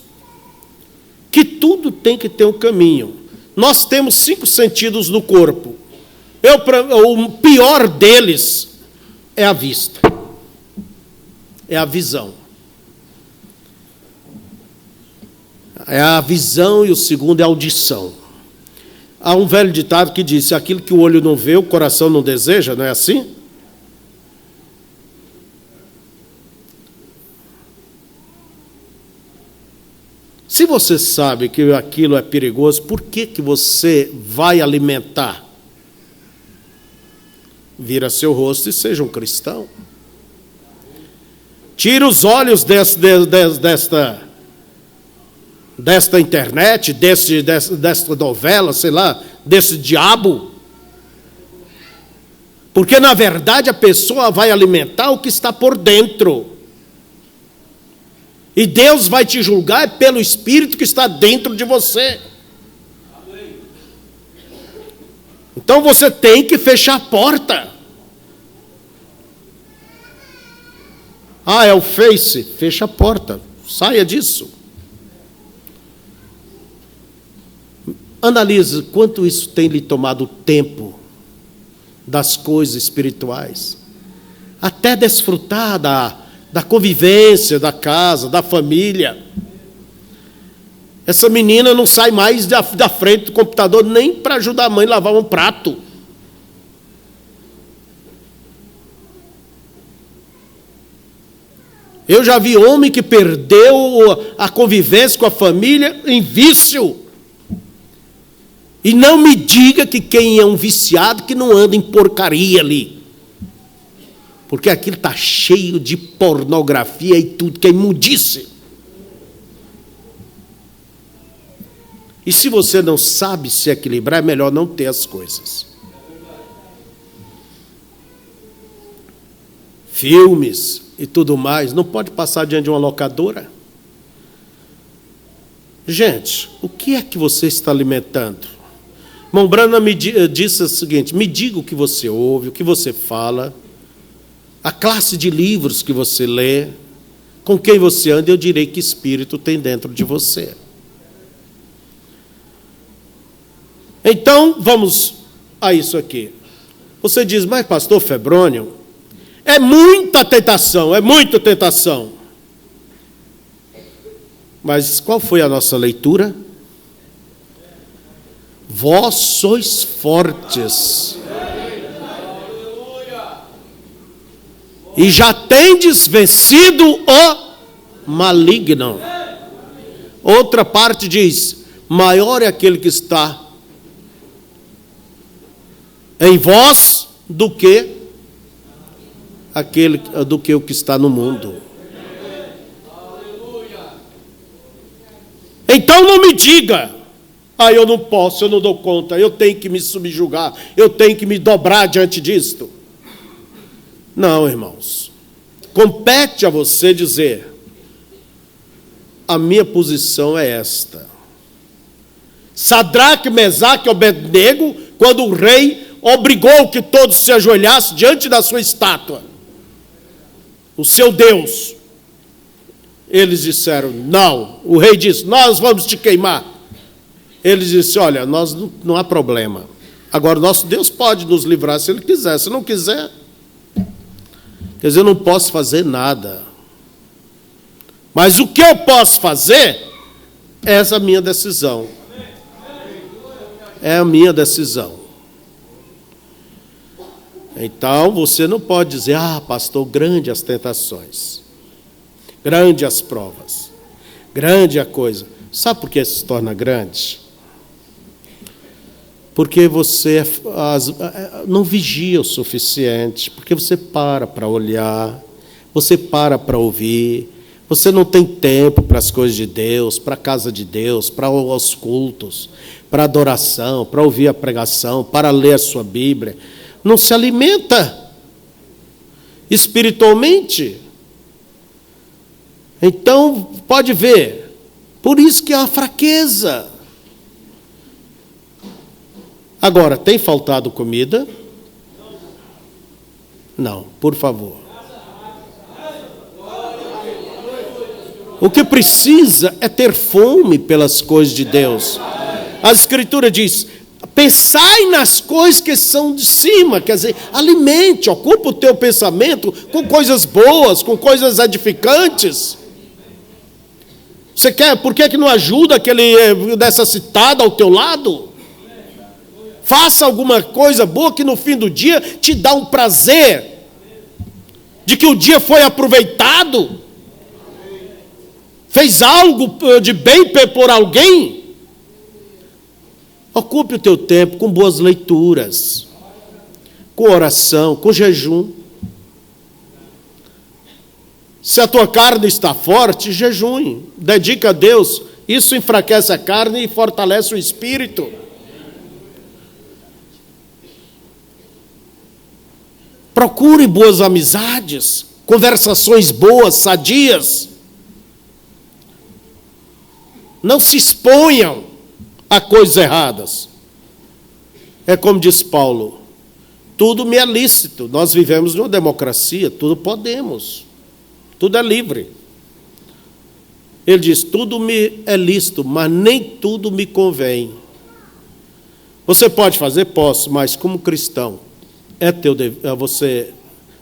que tudo tem que ter um caminho. Nós temos 5 sentidos no corpo. O pior deles é a vista. É a visão. É a visão e o segundo é a audição. Há um velho ditado que diz: aquilo que o olho não vê, o coração não deseja, não é assim? Se você sabe que aquilo é perigoso, por que você vai alimentar? Vira seu rosto e seja um cristão. Tira os olhos desta internet, desta novela, sei lá, desse diabo. Porque, na verdade, a pessoa vai alimentar o que está por dentro. E Deus vai te julgar pelo Espírito que está dentro de você. Então, você tem que fechar a porta. É o Face, fecha a porta, saia disso. Analise quanto isso tem lhe tomado tempo das coisas espirituais, até desfrutar da convivência, da casa, da família. Essa menina não sai mais da frente do computador nem para ajudar a mãe a lavar um prato. Eu já vi homem que perdeu a convivência com a família em vício. E não me diga que quem é um viciado que não anda em porcaria ali. Porque aquilo está cheio de pornografia e tudo que é imundice. E se você não sabe se equilibrar, é melhor não ter as coisas. Filmes e tudo mais, não pode passar diante de uma locadora. Gente, o que é que você está alimentando? Irmão Brana me disse o seguinte: me diga o que você ouve, o que você fala, a classe de livros que você lê, com quem você anda, eu direi que espírito tem dentro de você. Então, vamos a isso aqui. Você diz, mas pastor Febrônio, é muita tentação, é muita tentação. Mas qual foi a nossa leitura? Vós sois fortes e já tendes vencido o maligno. Outra parte diz, maior é aquele que está em vós do que o que está no mundo. Então não me diga, eu não posso, eu não dou conta, eu tenho que me subjugar, eu tenho que me dobrar diante disto. Não, irmãos. Compete a você dizer, a minha posição é esta. Sadraque, Mesaque e Abednego, quando o rei obrigou que todos se ajoelhassem diante da sua estátua, o seu Deus, eles disseram, não. O rei disse, nós vamos te queimar. Eles disseram, olha, nós não há problema. Agora, nosso Deus pode nos livrar se Ele quiser. Se não quiser, quer dizer, eu não posso fazer nada. Mas o que eu posso fazer, é essa minha decisão. É a minha decisão. Então, você não pode dizer, pastor, grande as tentações, grande as provas, grande a coisa. Sabe por que isso se torna grande? Porque você não vigia o suficiente, porque você para olhar, você para ouvir, você não tem tempo para as coisas de Deus, para a casa de Deus, para os cultos, para a adoração, para ouvir a pregação, para ler a sua Bíblia. Não se alimenta espiritualmente. Então, pode ver, por isso que há fraqueza. Agora, tem faltado comida? Não, por favor. O que precisa é ter fome pelas coisas de Deus. A Escritura diz, pensai nas coisas que são de cima, quer dizer, alimente, ocupa o teu pensamento com coisas boas, com coisas edificantes. Você quer, por que não ajuda aquele necessitado ao teu lado? Faça alguma coisa boa que no fim do dia te dá um prazer de que o dia foi aproveitado. Fez algo de bem por alguém. Ocupe o teu tempo com boas leituras, com oração, com jejum. Se a tua carne está forte, jejue. Dedica a Deus. Isso enfraquece a carne e fortalece o espírito. Procure boas amizades, conversações boas, sadias. Não se exponham a coisas erradas. É como diz Paulo, tudo me é lícito. Nós vivemos numa democracia, tudo podemos. Tudo é livre. Ele diz, tudo me é lícito, mas nem tudo me convém. Você pode fazer? Posso, mas como cristão, você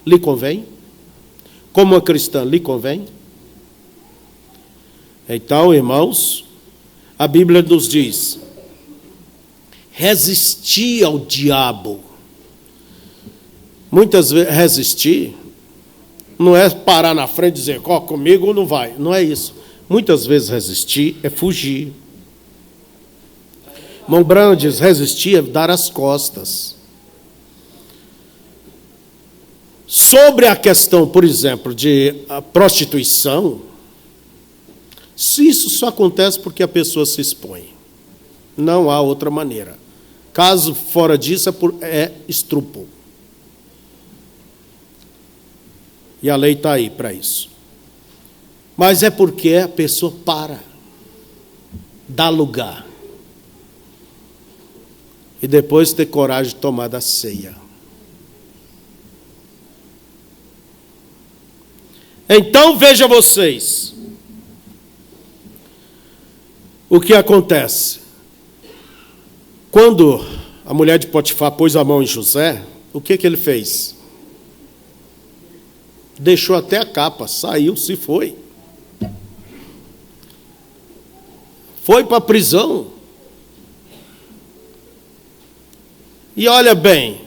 lhe convém? Como uma cristã, lhe convém? Então, irmãos, a Bíblia nos diz: resistir ao diabo. Muitas vezes, resistir não é parar na frente e dizer, comigo não vai. Não é isso. Muitas vezes resistir é fugir. Irmão Branham diz, resistir é dar as costas. Sobre a questão, por exemplo, de prostituição, se isso só acontece porque a pessoa se expõe. Não há outra maneira. Caso fora disso, é estupro. E a lei está aí para isso. Mas é porque a pessoa dá lugar. E depois ter coragem de tomar da ceia. Então, veja vocês. O que acontece? Quando a mulher de Potifar pôs a mão em José, o que ele fez? Deixou até a capa, saiu, se foi. Foi para a prisão. E olha bem,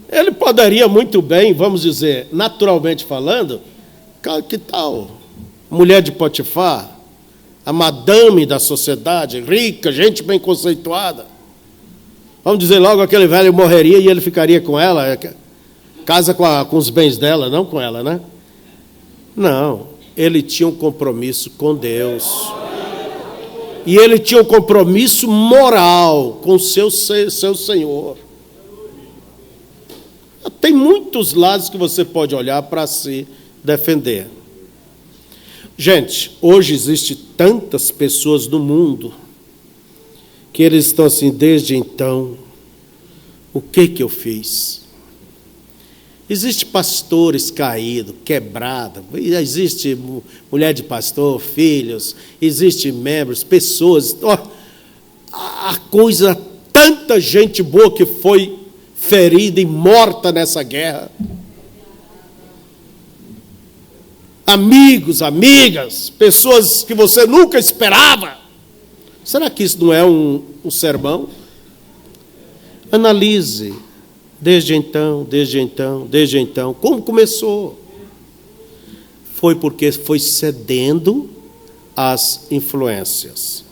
ele poderia muito bem, vamos dizer, naturalmente falando, que tal? Mulher de Potifar, a madame da sociedade, rica, gente bem conceituada. Vamos dizer logo, aquele velho morreria e ele ficaria com ela, casa com os bens dela, não com ela, né? Não, ele tinha um compromisso com Deus. E ele tinha um compromisso moral com seu Senhor. Tem muitos lados que você pode olhar para se defender. Gente, hoje existe tantas pessoas no mundo que eles estão assim, desde então, o que eu fiz? Existe pastores caídos, quebrados, existe mulher de pastor, filhos, existe membros, pessoas, a coisa, tanta gente boa que foi ferida e morta nessa guerra. Amigos, amigas, pessoas que você nunca esperava. Será que isso não é um sermão? Analise. Desde então, como começou? Foi porque foi cedendo às influências.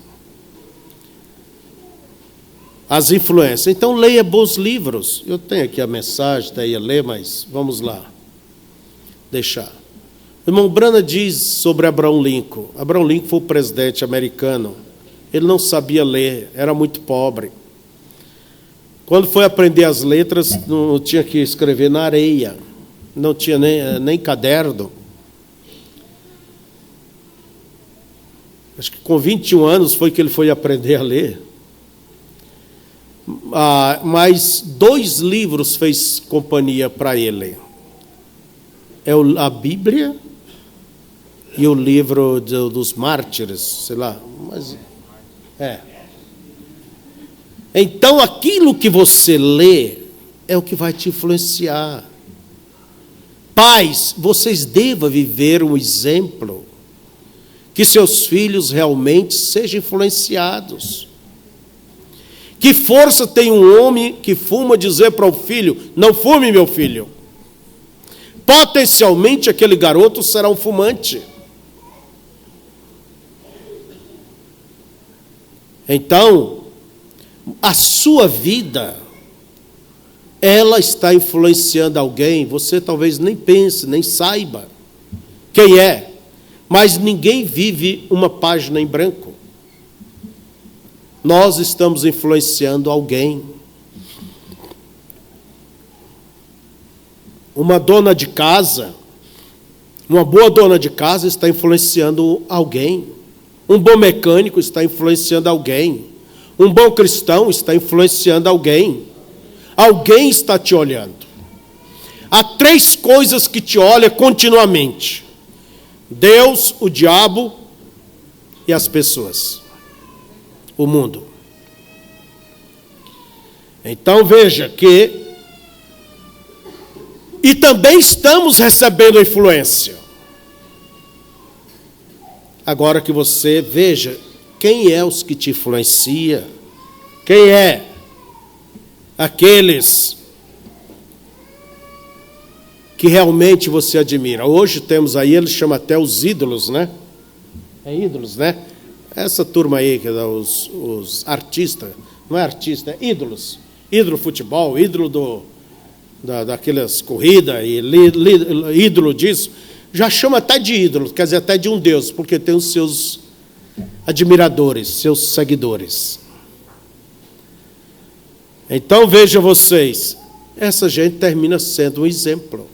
As influências. Então, leia bons livros. Eu tenho aqui a mensagem, daí a ler, mas vamos lá. Deixar. O irmão Branham diz sobre Abraham Lincoln. Abraham Lincoln foi o presidente americano. Ele não sabia ler, era muito pobre. Quando foi aprender as letras, não tinha que escrever na areia, não tinha nem caderno. Acho que com 21 anos foi que ele foi aprender a ler. Mas 2 livros fez companhia para ele. É a Bíblia e o livro dos mártires, sei lá. Mas, Então, aquilo que você lê é o que vai te influenciar. Pais, vocês devem viver um exemplo que seus filhos realmente sejam influenciados. Que força tem um homem que fuma dizer para o filho, não fume, meu filho? Potencialmente, aquele garoto será um fumante. Então, a sua vida, ela está influenciando alguém, você talvez nem pense, nem saiba quem é, mas ninguém vive uma página em branco. Nós estamos influenciando alguém. Uma dona de casa, uma boa dona de casa está influenciando alguém. Um bom mecânico está influenciando alguém. Um bom cristão está influenciando alguém. Alguém está te olhando. Há 3 coisas que te olham continuamente: Deus, o diabo e as pessoas. O mundo. Então veja que... E também estamos recebendo influência. Agora que você veja quem é os que te influencia, quem é aqueles que realmente você admira. Hoje temos aí, eles chamam até os ídolos, né? É ídolos, né? Essa turma aí, que é os artistas, não é artista, é ídolos. Ídolo futebol, ídolo daquelas corridas, e ídolo disso. Já chama até de ídolo, quer dizer, até de um Deus, porque tem os seus admiradores, seus seguidores. Então, vejam vocês, essa gente termina sendo um exemplo.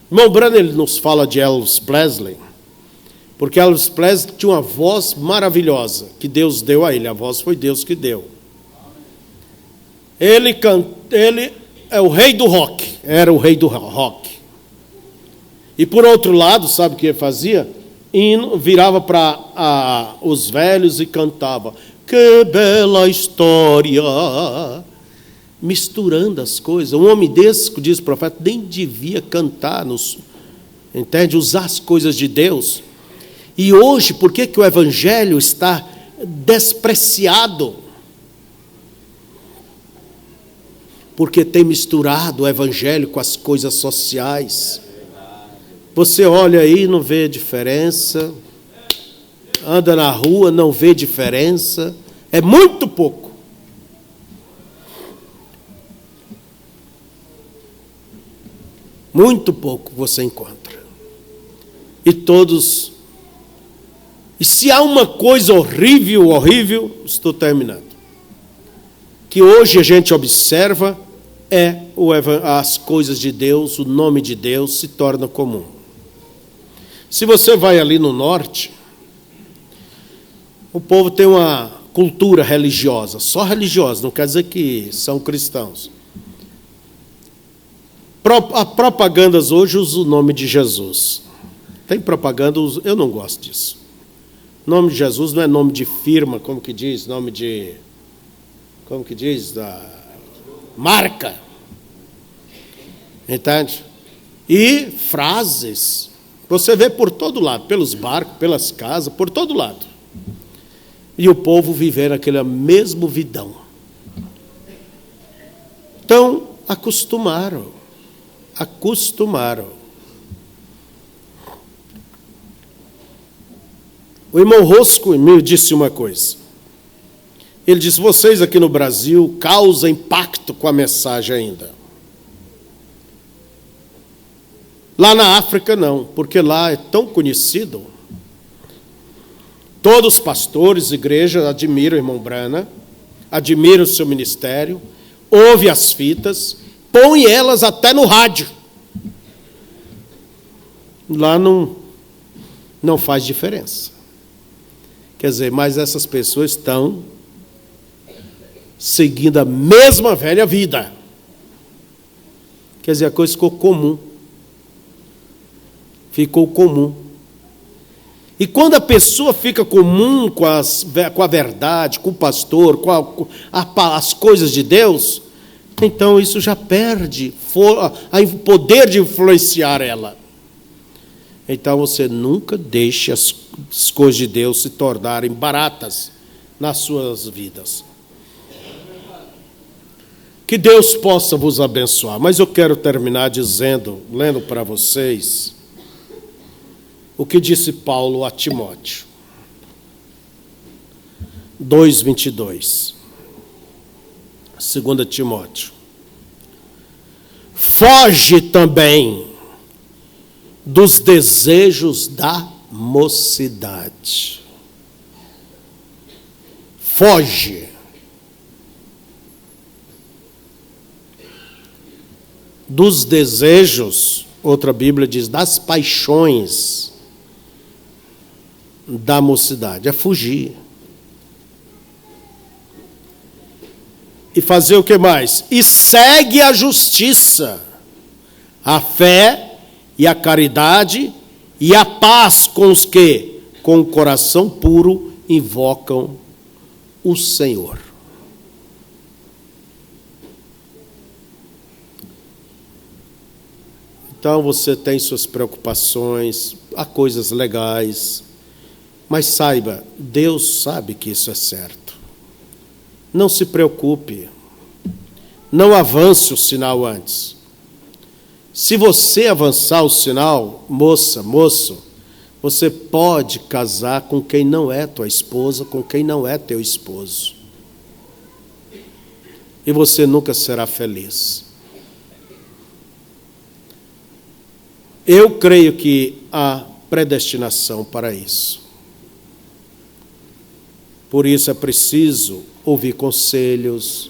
Irmão Branham, ele nos fala de Elvis Presley, porque Elvis Presley tinha uma voz maravilhosa, que Deus deu a ele, a voz foi Deus que deu. Ele é o rei do rock, era o rei do rock. E por outro lado, sabe o que ele fazia? Virava para os velhos e cantava: que bela história, misturando as coisas. Um homem desse, diz o profeta, nem devia cantar, entende? Usar as coisas de Deus. E hoje, por que o evangelho está despreciado? Porque tem misturado o evangelho com as coisas sociais. Você olha aí, não vê diferença. Anda na rua, não vê diferença. É muito pouco. Muito pouco você encontra. E todos... E se há uma coisa horrível, estou terminando, que hoje a gente observa, as coisas de Deus, o nome de Deus se torna comum. Se você vai ali no norte, o povo tem uma cultura religiosa, só religiosa, não quer dizer que são cristãos. A propagandas hoje usa o nome de Jesus. Tem propaganda, eu não gosto disso. O nome de Jesus não é nome de firma, como que diz, da marca. Entende? E frases, você vê por todo lado, pelos barcos, pelas casas, por todo lado. E o povo viver aquele mesmo vidão. Então, acostumaram. O irmão Roscoe me disse uma coisa. Ele disse: vocês aqui no Brasil causam impacto com a mensagem ainda. Lá na África não, porque lá é tão conhecido. Todos os pastores, igrejas admiram o irmão Branham, admiram o seu ministério, ouvem as fitas, põem elas até no rádio. Lá não faz diferença. Quer dizer, mas essas pessoas estão seguindo a mesma velha vida. Quer dizer, a coisa ficou comum. Ficou comum. E quando a pessoa fica comum com a verdade, com o pastor, com as coisas de Deus, então isso já perde o poder de influenciar ela. Então você nunca deixe as coisas de Deus se tornarem baratas nas suas vidas. Que Deus possa vos abençoar. Mas eu quero terminar lendo para vocês o que disse Paulo a Timóteo. 2:22. 2 Timóteo. Foge também dos desejos da mocidade. Foge. Dos desejos, outra Bíblia diz, das paixões da mocidade. É fugir. E fazer o que mais? E segue a justiça, a fé e a caridade e a paz com os que, com o coração puro, invocam o Senhor. Então você tem suas preocupações, há coisas legais, mas saiba, Deus sabe que isso é certo. Não se preocupe, não avance o sinal antes. Se você avançar o sinal, moça, moço, você pode casar com quem não é tua esposa, com quem não é teu esposo. E você nunca será feliz. Eu creio que há predestinação para isso. Por isso é preciso ouvir conselhos,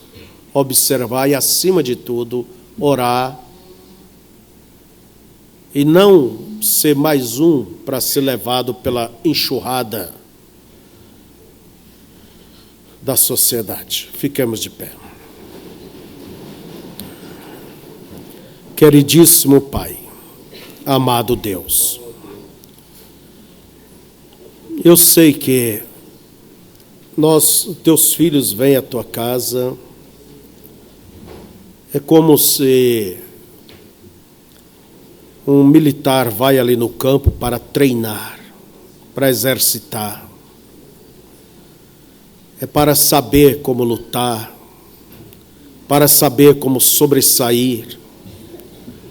observar e, acima de tudo, orar. E não ser mais um para ser levado pela enxurrada da sociedade. Fiquemos de pé. Queridíssimo Pai, amado Deus, eu sei que teus filhos vêm à tua casa, é como se um militar vai ali no campo para treinar, para exercitar, é para saber como lutar, para saber como sobressair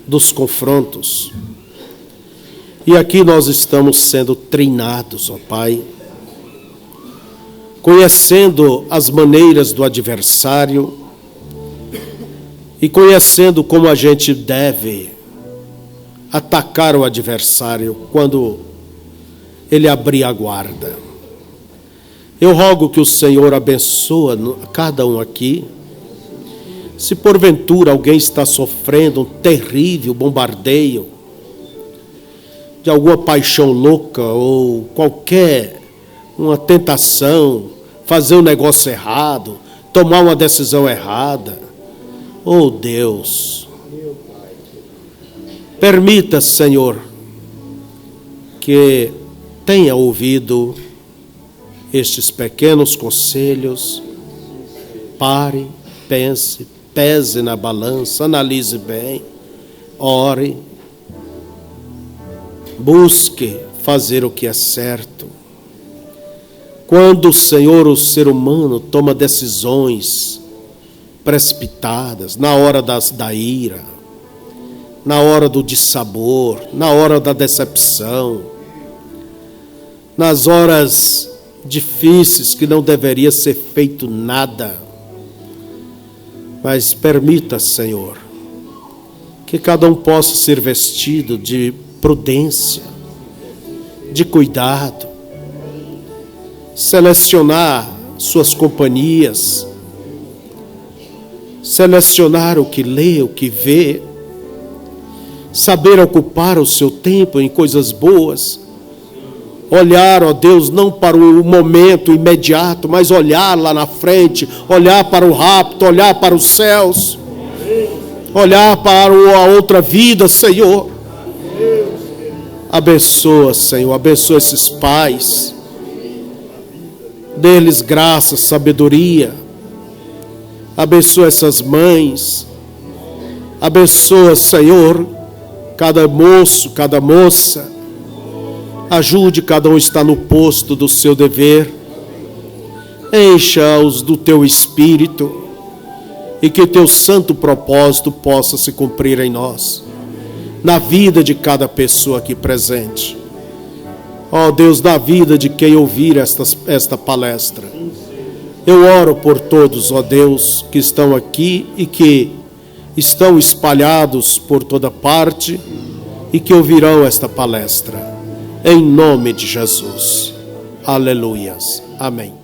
dos confrontos. E aqui nós estamos sendo treinados, ó Pai, conhecendo as maneiras do adversário e conhecendo como a gente deve atacar o adversário quando ele abrir a guarda. Eu rogo que o Senhor abençoe cada um aqui. Se porventura alguém está sofrendo um terrível bombardeio de alguma paixão louca ou qualquer uma tentação, fazer um negócio errado, tomar uma decisão errada, oh Deus, permita, Senhor, que tenha ouvido estes pequenos conselhos, pare, pense, pese na balança, analise bem, ore, busque fazer o que é certo. Quando, Senhor, o ser humano toma decisões precipitadas, na hora da ira, na hora do dissabor, na hora da decepção, nas horas difíceis que não deveria ser feito nada, mas permita, Senhor, que cada um possa ser vestido de prudência, de cuidado, selecionar suas companhias, selecionar o que lê, o que vê, saber ocupar o seu tempo em coisas boas, olhar, ó Deus, não para o momento imediato, mas olhar lá na frente, olhar para o rapto, olhar para os céus, olhar para a outra vida, Senhor. Abençoa, Senhor, abençoa esses pais, dê-lhes graça, sabedoria, abençoa essas mães, abençoa, Senhor, cada moço, cada moça, ajude cada um a estar no posto do seu dever, encha-os do teu Espírito e que teu santo propósito possa se cumprir em nós, na vida de cada pessoa aqui presente. Ó Deus, na vida de quem ouvir esta palestra. Eu oro por todos, ó Deus, que estão aqui e que estão espalhados por toda parte e que ouvirão esta palestra. Em nome de Jesus. Aleluias. Amém.